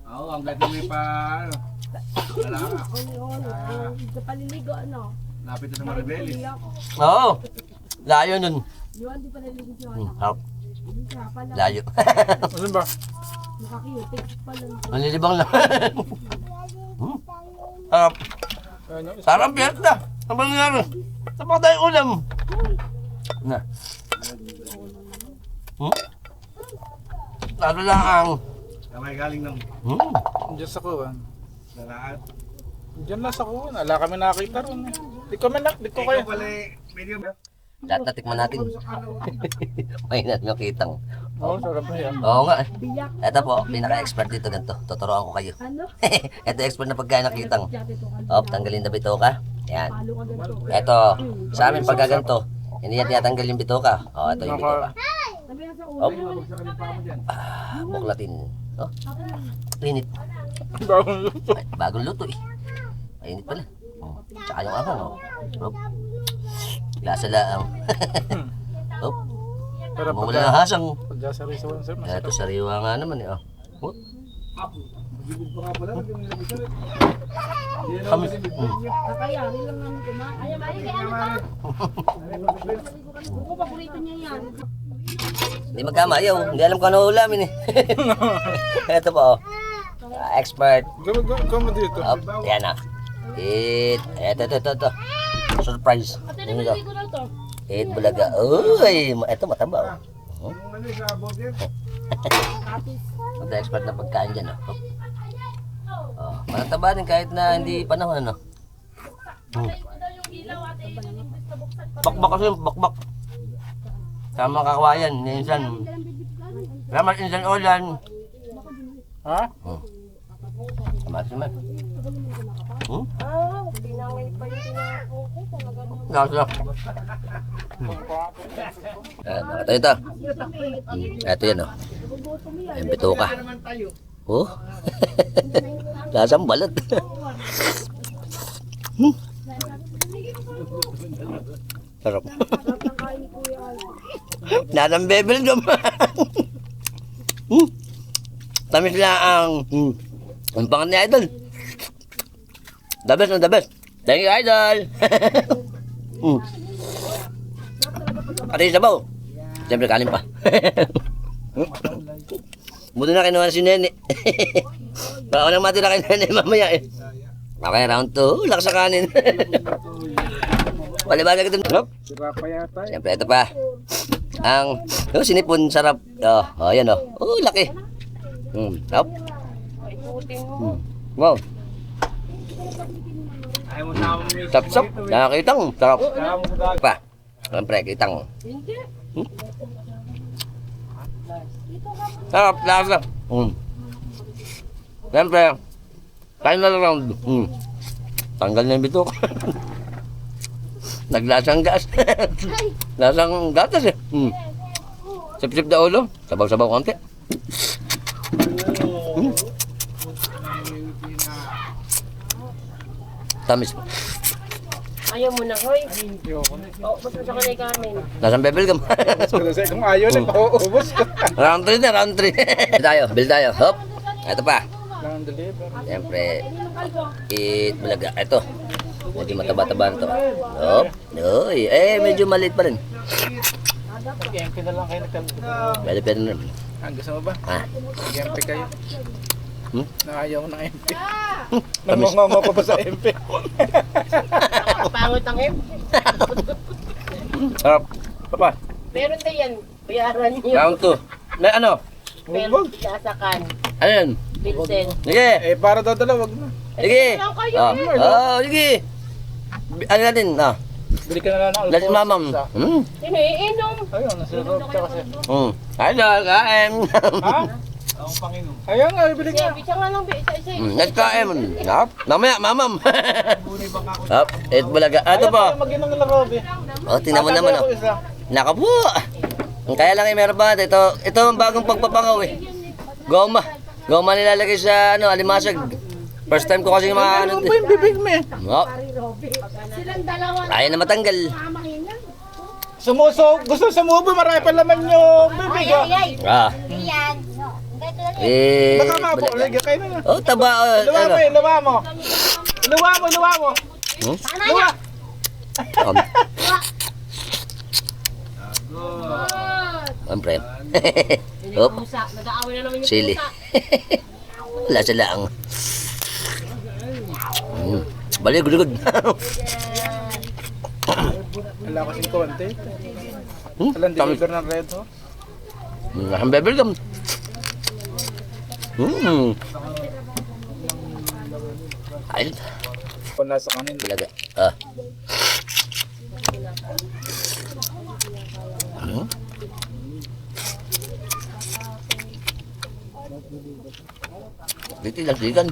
Oo, ang ganda may pa ano. Balanga. Sa paliligo, ano? Lapit na sa Maribelis. Oo. Layo nun. Yun, di pa naligo siya. Hop. Layo. Ano ba? Nakakiutik pa lang. Manlilibang lang. Sarap. Ano? Sarap piyesta. Ang nangyari. Tapos tayong ulam. Na. Lalo lang ang... Kamay galing ng Diyan sa kuwan. lalaan. Diyan lang sa kuwan. Wala kami nakakita ron. Di ko kayo. Ikaw pala medyo Lahat na tikman natin. May natin kitang. Oo, sarap na yan. Oo nga. Ito po, pinaka-expert dito ganito. Tuturuan ko kayo. Ano? Ito expert na pagkain ng kitang. Op, tanggalin na bitoka. Yan. Palo ka ganito. Ito, sa amin pagka ganito, hindi yan tinatanggal yung bitoka. O, ito yung bitoka. Sabi nga sa Op. ulo. Buklatin. Oh, init. Ay, bagong luto eh. Mainit pala. Oh, tsaka yung ahang. Oh. Op. Lasa lang. Op. Pero Mumula ng hasang. pagka sa risawan sir, Ito sariwa nga naman eh. Oh. Oh. Kami. Kakayari lang namin kumain. Ay, mali kaya ano to? Buko, paborito niya yan. Hindi magkamayaw. Hindi alam kung ano ulamin eh. Ito po. Oh. Expert. Gawin mo dito. Up. Yan ah. Ito. Surprise. Ano ito? Ko na to. Bulaga. Uy, ito mataba. Oh. Ito expert na pagkain dyan. Oh. Oh, mataba din kahit na hindi panahon. Ano? Bakbak kasi, bakbak. Sama kakawayan, minsan. Salamat insan ulan. Ha? Salamat naman. Pinangay pa yung tinako ko. Nasa. Ito. Ito yan oh. Ayan, bituka. Oh. Lasang balat. Sarap. Nasang bebel gum. Tamis lang. Ang pangat ni Idol. The best. Thank you, Idol. Pati sabaw. Siyempre kanin pa. Buti na kinuha si Nene. Baka nang matira kay Nene mamaya eh. Okay, round 2. Lakas sa kanin. Palibasa ka ito. Sirapa yata. Siyempre, ito pa. Ang sinipon, sarap. Oh, ayan oh. Oh, laki. Hop. Wow. Ayaw mo sa amin. Sap. Nakakitang. Sarap. Pa. Siyempre, kitang. Hindi. Sarap, lasa. Siyempre, final round. Tanggal na yung bitok. Naglasang gas. Lasang gatas eh. Sip-sip na ulo. Sabaw-sabaw konti. Tamis. Ayaw mo na, hoy. Oo, basta sa kanay kami. Lasang bebel gum. Kasi kung ayaw na, pauubos ko. Round 3 na, round 3. Bill tayo. Hop. Ito pa. Lang deliver. Siyempre, bulaga. Ito. Medyo mataba-taba na ito. Hop. Uy, medyo maliit pa rin. Mag-MP na lang kayo nagtanong. Pwede na rin. Gusto mo ba? Ah. Mag-MP kayo. Naayaw mo ng MP. Tamis. Namangama pa ba sa MP? Pangot ang hip. Sarap. Papa. Meron na yan. Bayaran niyo. Round 2. May ano? Pero sasakan. Ano yan? Vincent. Sige. Para dadala, wag na. Sige. Lang kayo. Sige. Ano natin? Bili ka na lang ng Let's mamam. Sino iinom? Ayun, nasa loob ka kasi. Idol, kain. Ha? Ayun nga, bibili ka. Bisa nga lang. Isa. Let's kain. Hop. Mamaya, mamam. Hop. Ito bulaga. Ito Ayaw po. pa mag-inom ng Robby. Tingnan mo naman. Naka po. Kaya lang meron pa natin. Ito ang bagong pagpapangaw eh. Goma. Goma nilalagay sa alimasag. First time ko kasi Ano ba yung bibig mo eh? Silang dalawa Ayaw na matanggal. mamahin na. Gusto sumubo, marami pa laman yung bibig ah. Yan. Baka mapo, lagyan kayo na. Taba. Luwa mo. Luwa. Siyempre. Hop. Nag-aaway na naman yung Sili. Wala sila ang... Bali, gulugod. Wala kasing konti. Walang deliver ng red ho. Ang bebel gum. Ay, Kung nasa kanin. bulaga. Dito lang sigan.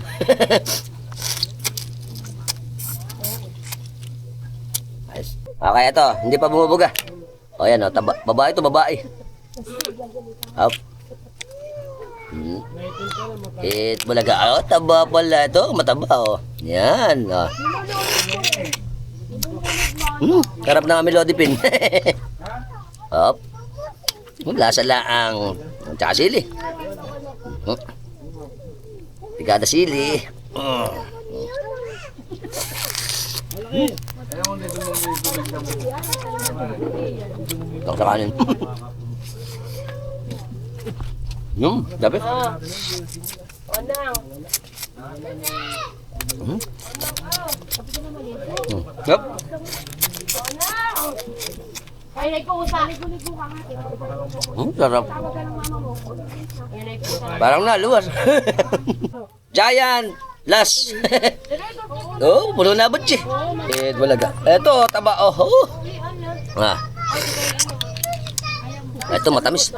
Ayos. Okay, ito. Hindi pa bumubuga. O yan, babae to, babae. Up. Bulaga. Taba pala ito. Mataba, Yan, Karap na kami Lodi Pin. Up. Lasa laang. Tsaka sili. Tigada sili. Ito sa kanin. Dapat. Onang. Yup. Ay, nagkuusa. Sarap. Tawag ka ng mama mo. Parang naluwas. Giant. Last. Puno na butsi. Bulaga. Ito, taba. Ito, matamis.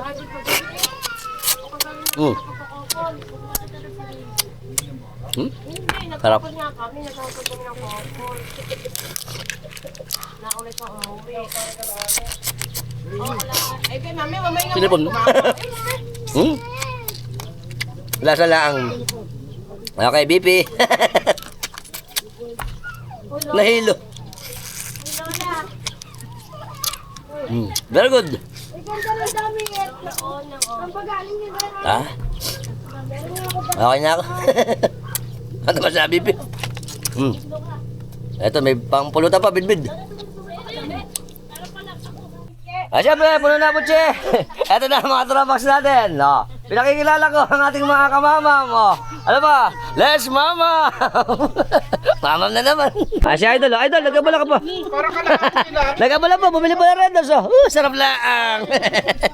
Sarap. Sinipon. Lasa lang. Okay, BP. Nahilo. Very good. Ganda ng dami eh. Ang pagaling nila. Okay na ako. Ano ba sabi, BP? Ito, may pangpulutan pa, bidbid. Siyempre, puno na butsi. Ito na mga tropax natin. Pinakikilala ko ang ating mga kamamam. Ano ba? Let's mama! Mamam na naman. Si Idol, nagkabala ka pa. Nagkabala pa, bumili pa na red. Sarap lang.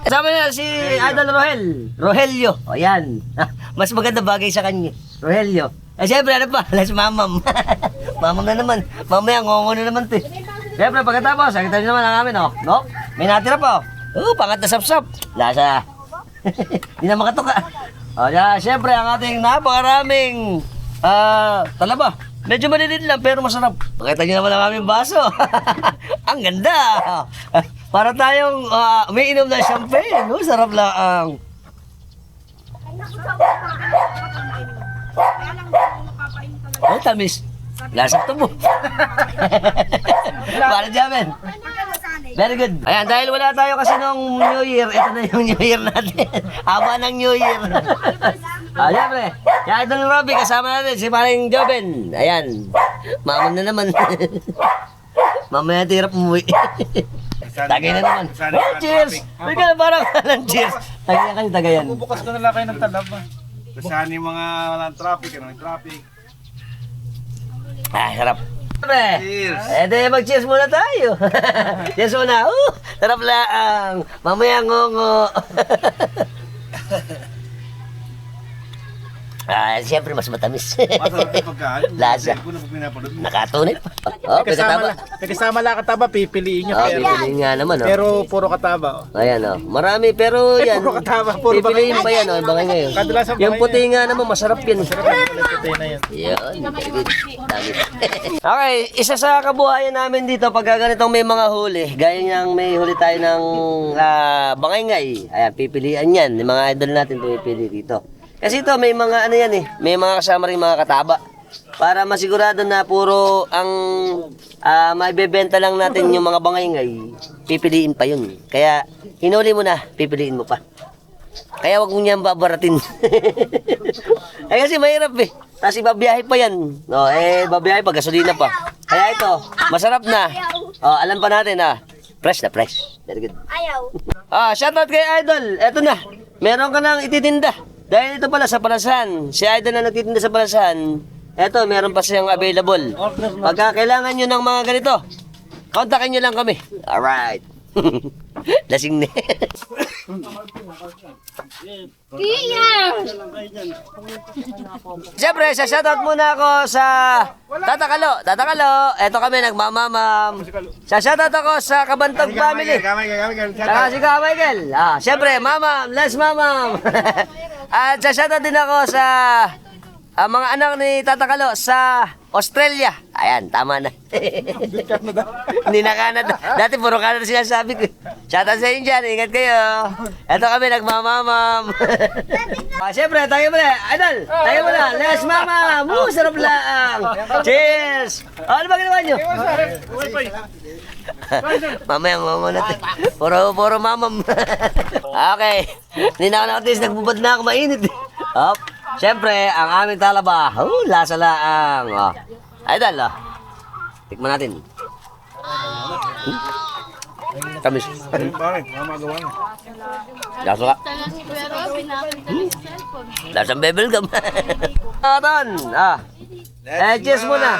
Kasama na si Idol Rogelio. Yan. Mas maganda bagay sa kanya. Rogelio. Siyempre, ano pa? Let's mamam. Mamam na naman. Mamaya, ngongo na naman ito. Siyempre, pagkatapos, nakita nyo naman ang amin, oh. No? May natira pa, oh. Pangat na sapsap. Lasa. Hindi na makatuka. O, siyempre, ang ating napakaraming talaba. Medyo maliliit lang, pero masarap. Pakita nyo naman ang aming baso. Ang ganda. Para tayong umiinom ng champagne. No? Sarap lang. Oh, tamis. Lasang tubo. Para dyan, very good. Ayan, dahil wala tayo kasi nung New Year, ito na yung New Year natin. Haba ng New Year. Siyempre, yung Idol Robby, kasama natin si Maring Joven. Ayan, mamon na naman. Mamaya tirap umuwi. Tagay na naman. Oh, cheers! May ka na parang ng cheers. Tagay na kayo, tagayan. Bubukas ko na lang kayo ng talaba. Saan yung mga walang traffic, ano yung traffic? Sarap. Cheers! Mag-cheers muna tayo. Cheers muna. Sarap lang. Mamaya ngongo. Siyempre mas matamis. Masarap yung pagkain. Lasa. Hindi ko na pinapanood mo. Nakatunit. Oh, pagkataba. May kasama lang kataba, pipiliin nyo. Oh, pipiliin nga naman, oh. Pero puro kataba. Ayan, oh. Marami, pero yan. Puro kataba, puro Pipiliin pa yan, oh. Bangay ngayon. Kadalasan Yung bangay puti nga naman, masarap yan. Patay na yan. Yun, very good. Dami. Okay, isa sa kabuhayan namin dito, pagka ganitong may mga huli, gaya niyang may huli tayo ng bangay-ngay. Ayan, pipilian yan. Yung mga idol natin pumipili dito. Kasi ito, may mga ano yan eh, may mga kasama rin mga kataba. Para masigurado na puro ang maibebenta lang natin yung mga bangay-ngay, pipiliin pa yun. Kaya, hinuli mo na, pipiliin mo pa. Kaya wag mo niyang babaratin. Kasi mahirap eh. Tapos ibabiyahe pa yan. Babiyahe pa, gasolina pa. Kaya ito, masarap na. Alam pa natin fresh na fresh. Very good. Shoutout kay Idol. Eto na, meron ka nang ititinda. Dahil ito pala sa Palasan. Si Idol na nagtitinda sa Palasan. Eto, meron pa siyang available. Pagka kailangan nyo ng mga ganito, kontakin nyo lang kami. Alright. Lasing na. Siyempre, shoutout muna ako sa Tatakalo. Eto kami nagmamamam. Shoutout ako sa Kabantog family. Saka si Ka Michael. Siyempre, mamam, let's mamam. At shoutout din ako sa mga anak ni Tatakalo sa Australia. Ayan, tama na. Hindi na Canada. Dati puro Canada sinasabi ko. Shoutout sa inyo dyan. Ingat kayo. Ito kami nagmamamam. Siyempre, tayo muna. Idol, tayo muna. Let's mamam. Sarap lang. Cheers. Ano ba ginawa nyo? Mamaya ngomong natin. Puro mamam. Okay. Hindi na ako nakatis. Nagbubad na ako. Mainit. Hop. Siyempre, ang aming talaba. Lasa lang. Idol, tikman natin. Tamis. Bakit? Mamagawa na. Lasa ka. Lasang bebel gum. Ton. Cheers muna.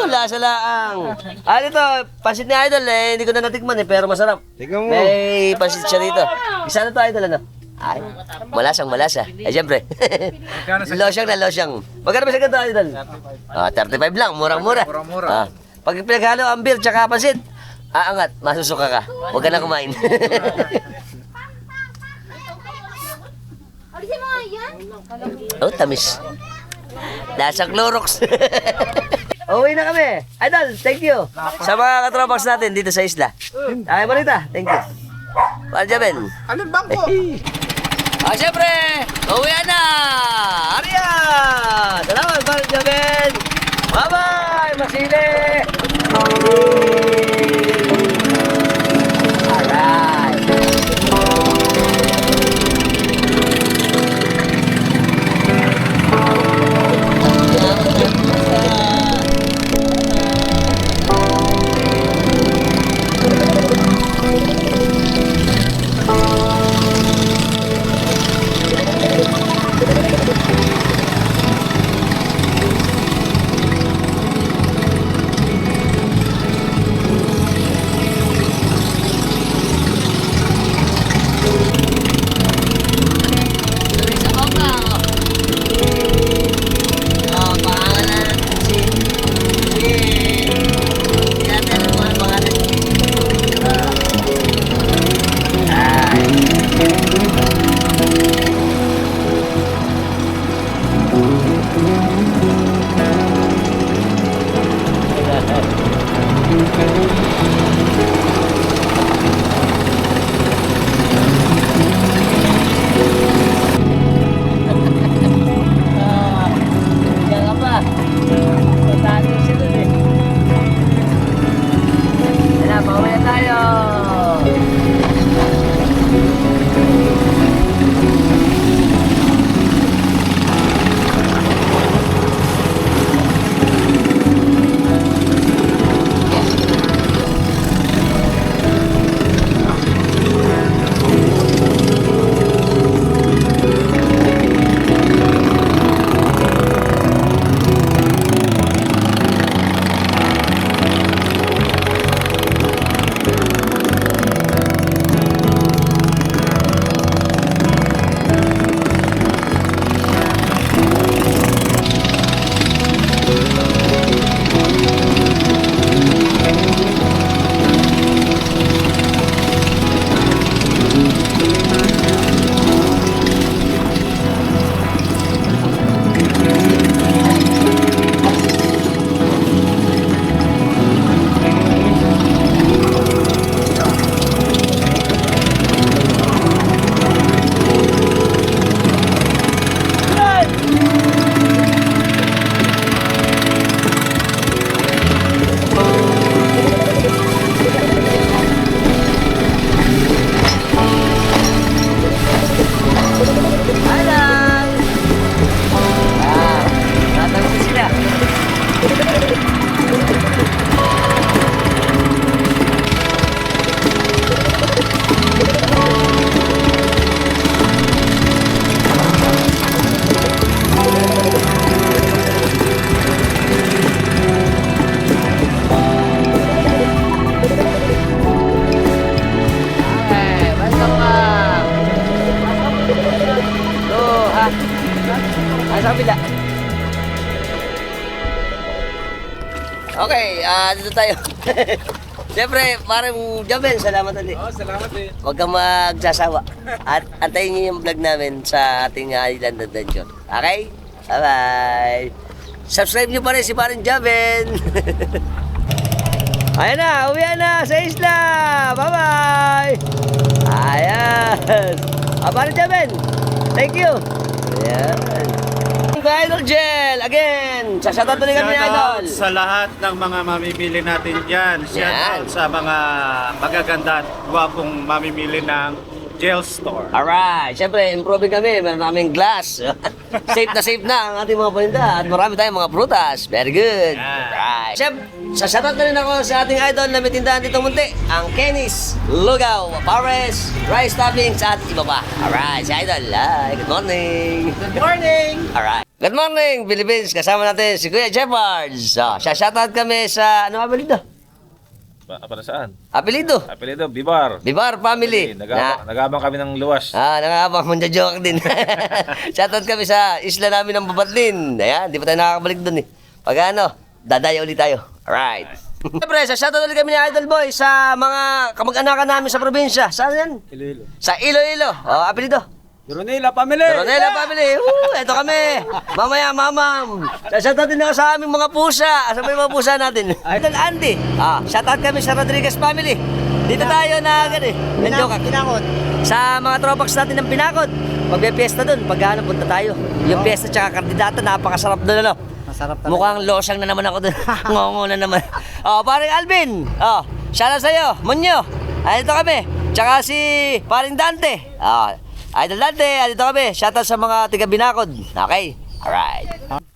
Lasa lang. Dito, pansit ni Idol hindi ko na natikman pero masarap. Tingnan mo. May pansit siya dito. Isa na to Idol Ay, malasang. Siyempre. Losyang. Magkano ba sa ganito, Idol? 35 lang, murang-mura. Pag pinaghalo ang beer tsaka pansit, aangat, masusuka ka. Huwag ka na kumain. Tamis. Lasang Clorox. Uwi na kami. Idol, thank you. Sa mga katropax natin dito sa isla. Ay, Marita, thank you. Panjaben. Anong bangko? Siyempre, uwi na! Arya! Salamat, Panjaben! Bye-bye! Masili! Sa kabila. Okay, dito tayo. Siyempre, parang Jaben, salamat ulit. Salamat din. Huwag kang magsasawa. At antayin niyo yung vlog namin sa ating Island Adventure. Okay? Bye-bye! Subscribe niyo pa rin si Parin Jaben. Ayan na, uwian na sa isla! Bye-bye! Ayan! Parin Jaben, thank you! Ayan! Idol Gel, again! Sasatan tuloy kami ni Idol! Sa lahat ng mga mamimili natin dyan. Shout Yan. out sa mga magaganda at gwapong mamimili ng Gel Store. Alright, syempre, improving kami. Meron naming glass. Safe na ang ating mga paninda. At marami tayong mga prutas. Very good. Alright. Syempre, sasatat na rin ako sa ating idol na may tindahan dito munti. Ang Kenny's, Lugaw, Pares, Rice Toppings at iba pa. Alright, si Idol. Good morning. Good morning! Alright. Good morning, Philippines. Kasama natin si Kuya Jeffords. So, shoutout kami sa, ano apelido? Para saan? Apelido? Apelido, Bibar. Bibar Family. Nag-aabang kami ng luwas. Nakakabang manjajoke din. Shoutout kami sa isla namin ng Babatlin. Ayan, di pa tayo nakakabalik dun eh. Pag ano, dadaya ulit tayo. Alright. Siyempre, sa shoutout ulit kami ni Idol Boy sa mga kamag-anakan namin sa probinsya. Saan yan? Iloilo. Sa Iloilo. O, apelido. Ronela family! Ronela Family. Eto kami. Mamaya, mamam. Shoutout din ako sa aming mga pusa. Asa ba yung mga pusa natin? Idol Andy. Shoutout kami sa Rodriguez Family. Dito tayo na Pinakot. sa mga tropax natin ng Pinakot. Pag may piyesta doon, pagkano punta tayo. Yung piyesta tsaka kandidata, napakasarap doon ano. Masarap talaga. Mukhang losyang na naman ako doon. Ngongo na naman. Paring Alvin. Shoutout sa'yo. Munyo. Dito kami. Tsaka si Paring Dante. Idol Dante, dito kami. Shoutout sa mga tiga Binakod. Okay? Alright.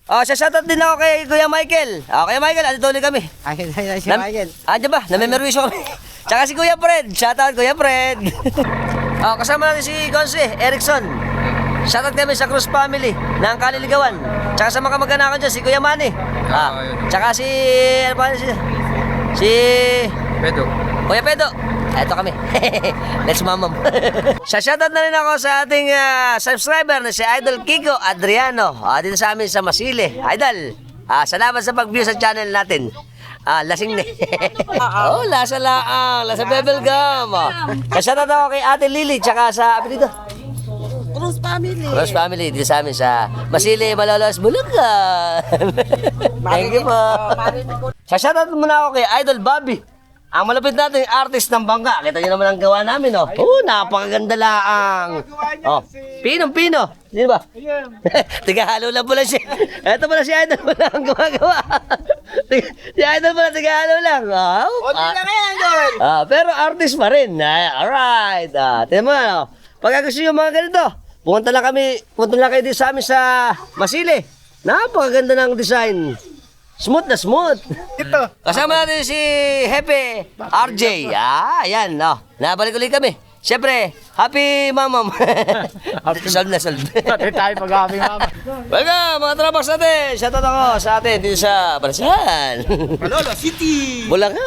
Shoutout din ako kay Kuya Michael. Kuya Michael, dito ulit kami. Ay, si Michael. Andiyan ba? Namimerwisyo kami. Tsaka si Kuya Fred. Shoutout Kuya Fred. Kasama natin si Gonse Erickson. Shoutout kami sa Cruz Family ng Kaliligawan. Tsaka sa mga mag-anakan dyan, si Kuya Manny. Tsaka si... Ano pa si... Pedro. Kuya Pedo. Eto kami. Let's mamam. Shoutout na rin ako sa ating subscriber na si Idol Kiko Adriano. Dito sa amin sa Masile. Idol, salamat sa pag-view sa channel natin. Lasing na. Lasa laang. Lasa bebel gum. Shoutout ako kay Ate Lily tsaka sa apelido. Cruz Family. Cruz Family, dito sa amin sa Masile, Malolos, Bulacan. Thank you po. Shoutout muna ako kay Idol Bobby. Ang malapit natin artist ng bangka. Kita niyo naman ang gawa namin, oh. Napakaganda laang. Pinong-pino. Sino ba? Tigahalo lang pala siya. Ito pala si Idol pala ang gumagawa. Si Idol pala tigahalo lang. Pero artist pa rin. Alright. Tignan mo, pag gusto nyo mga ganito, punta lang kayo dito sa amin sa Masile. Napakaganda ng design. Smooth na smooth. Ito. Kasama natin si Hepe RJ. Ayan. Nabalik ulit kami. Siyempre, happy mamam. Solve na solve. Pati tayo mag-happy mama. Welcome mga trabax natin. Shoutout ako sa atin dito sa Balasan. Malolo City! Bulacan.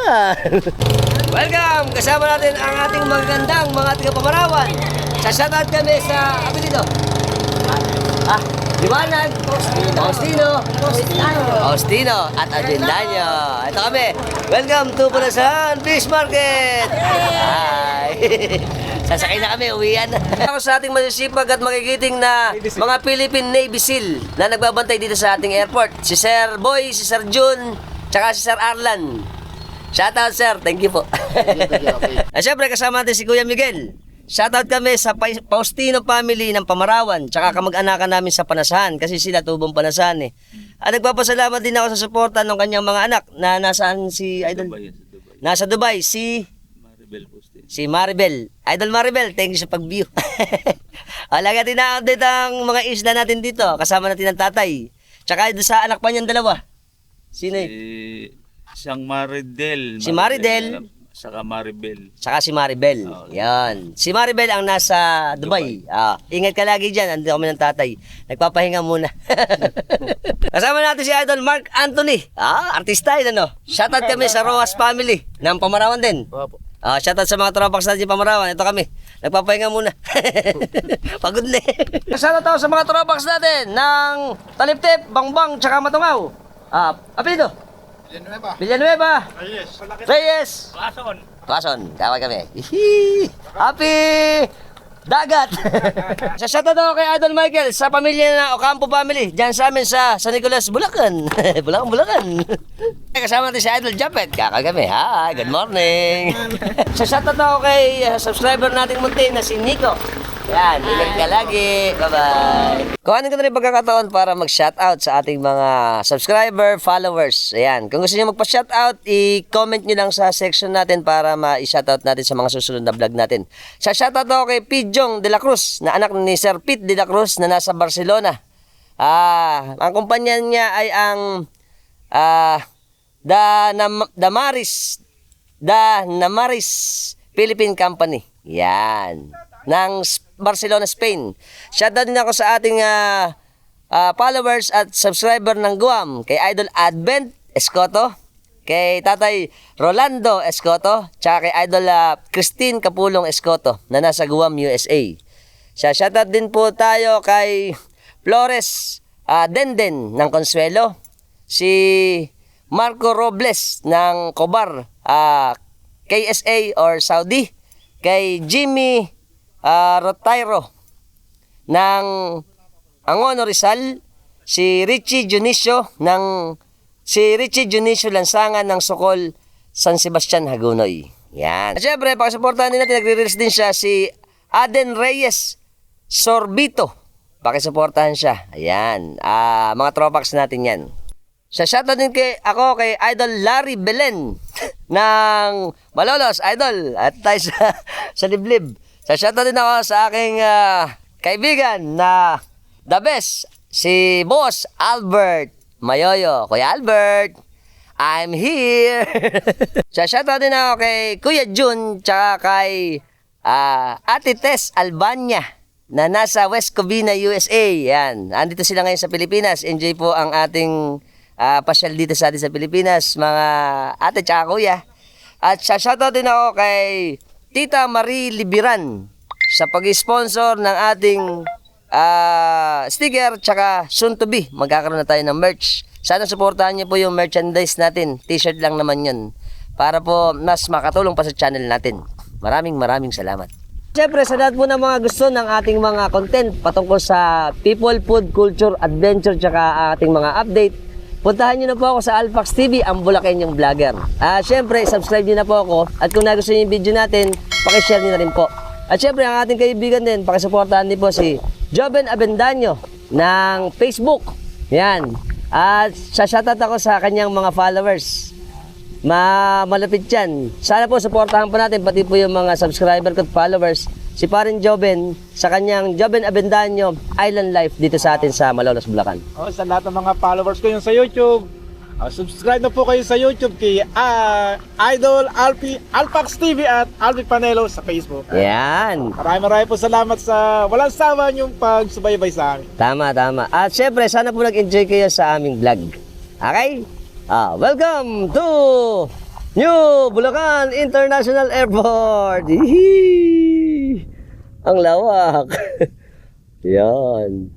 Welcome. Kasama natin ang ating magagandang mga taga-Pamarawan. Shoutout kami sa apelido. Liwanag, Faustino, at Agendaño. Ito kami. Welcome to Bulacan Fish Market. Hi. Sasakay na kami, uwian na. Ako sa ating masisipag at magigiting na mga Philippine Navy SEAL na nagbabantay dito sa ating airport. Si Sir Boy, si Sir Jun, tsaka si Sir Arlan. Shoutout sir, thank you po. Siyempre kasama natin si Kuya Miguel. Shoutout kami sa Faustino family ng Pamarawan, tsaka kamag-anakan namin sa Panasahan kasi sila tubong Panasahan eh. At nagpapasalamat din ako sa suporta ng kanyang mga anak na nasaan si Idol? Nasa Dubai, si Maribel. Idol Maribel, thank you sa pag-view. Alaga din na-update ang mga isla natin dito, kasama natin ang tatay. Tsaka sa anak pa niyang dalawa. Sino yun? Siyang Maridel. Si Maridel. Saka Maribel. Saka si Maribel. Yan. Si Maribel ang nasa Dubai. Ingat ka lagi dyan. Andito kami ng tatay. Nagpapahinga muna. Kasama natin si Idol Mark Anthony. Artista yun ano. Shoutout kami sa Roas family ng Pamarawan din. Shoutout sa mga tropax natin Pamarawan. Ito kami. Nagpapahinga muna. Pagod na eh. Shoutout sa mga tropax natin ng Taliptip, Bangbang, tsaka Matungaw. Apelido? Villanueva. Reyes. Quezon. Kaway kami. Happy Dagat. Shoutout ako kay Idol Michael sa pamilya na Ocampo family. Diyan sa amin sa San Nicolas, Bulacan. Bulacan. Kasama natin si Idol Japet. Kakagami. Hi, good morning. Shoutout ako kay subscriber nating munti na si Nico. Yan, ingat ka lagi. Bye-bye. Kuhanin ko na rin pagkakataon para mag-shoutout sa ating mga subscriber, followers. Ayan, kung gusto niyo magpa-shoutout, i-comment niyo lang sa section natin para ma-shoutout natin sa mga susunod na vlog natin. Sa shoutout ako kay Pidjong de la Cruz, na anak ni Sir Pete de la Cruz na nasa Barcelona. Ang kumpanya niya ay ang Damaris Philippine Company. Yan. Ng Barcelona, Spain. Shoutout din ako sa ating followers at subscriber ng Guam. Kay Idol Advent Escoto, kay Tatay Rolando Escoto, tsaka kay Idol Christine Capulong Escoto na nasa Guam, USA. Shoutout din po tayo kay Flores Denden ng Consuelo, si Marco Robles ng Cobar, KSA or Saudi, kay Jimmy Rotairo ng Angono Rizal, si Richie Junicio Lansangan ng Sokol, San Sebastian, Hagonoy. Yan. At syempre, pakisuportahan din natin, nagre-release din siya si Aden Reyes Sorbito. Pakisuportahan siya. Ayan. Mga tropax natin yan. Shoutout din kay Idol Larry Belen ng Malolos, Idol. At tayo sa Liblib. Shoutout din ako sa aking kaibigan na the best, si Boss Albert Mayoyo. Kuya Albert, I'm here. Shoutout din ako kay Kuya Jun, tsaka kay Ate Tess Albania na nasa West Covina, USA. Yan. Andito sila ngayon sa Pilipinas. Enjoy po ang ating pasyal dito sa atin sa Pilipinas, mga ate tsaka kuya. At shoutout din ako kay Tita Marie Libiran sa pag-sponsor ng ating sticker tsaka soon to be. Magkakaroon na tayo ng merch. Sana suportahan niyo po yung merchandise natin. T-shirt lang naman yun. Para po mas makatulong pa sa channel natin. Maraming salamat. Siyempre, sa lahat po ng mga gusto ng ating mga content patungkol sa people, food, culture, adventure tsaka ating mga update, puntahan nyo na po ako sa Alpax TV, ang Bulakenyong Vlogger. Siyempre, subscribe nyo na po ako. At kung nagustuhan nyo yung video natin, pakishare nyo na rin po. At siyempre, ang ating kaibigan din, pakisuportahan din po si Joven Abendaño ng Facebook. Yan. At shoutout ako sa kanyang mga followers. Malapit yan. Sana po, supportahan po natin, pati po yung mga subscriber at followers, si Parin Joven sa kanyang Joven Abendaño Island Life dito sa atin sa Malolos, Bulacan. Sa lahat ng mga followers ko yung sa YouTube, subscribe na po kayo sa YouTube kay Idol Alpax TV at Alpi Panelo sa Facebook. Yan. Maraming po salamat sa walang sawa yung pagsubaybay sa amin. Tama. At syempre, sana po nag-enjoy kayo sa aming vlog. Okay? Welcome to New Bulacan International Airport. Hihi! Ang lawak. Yan.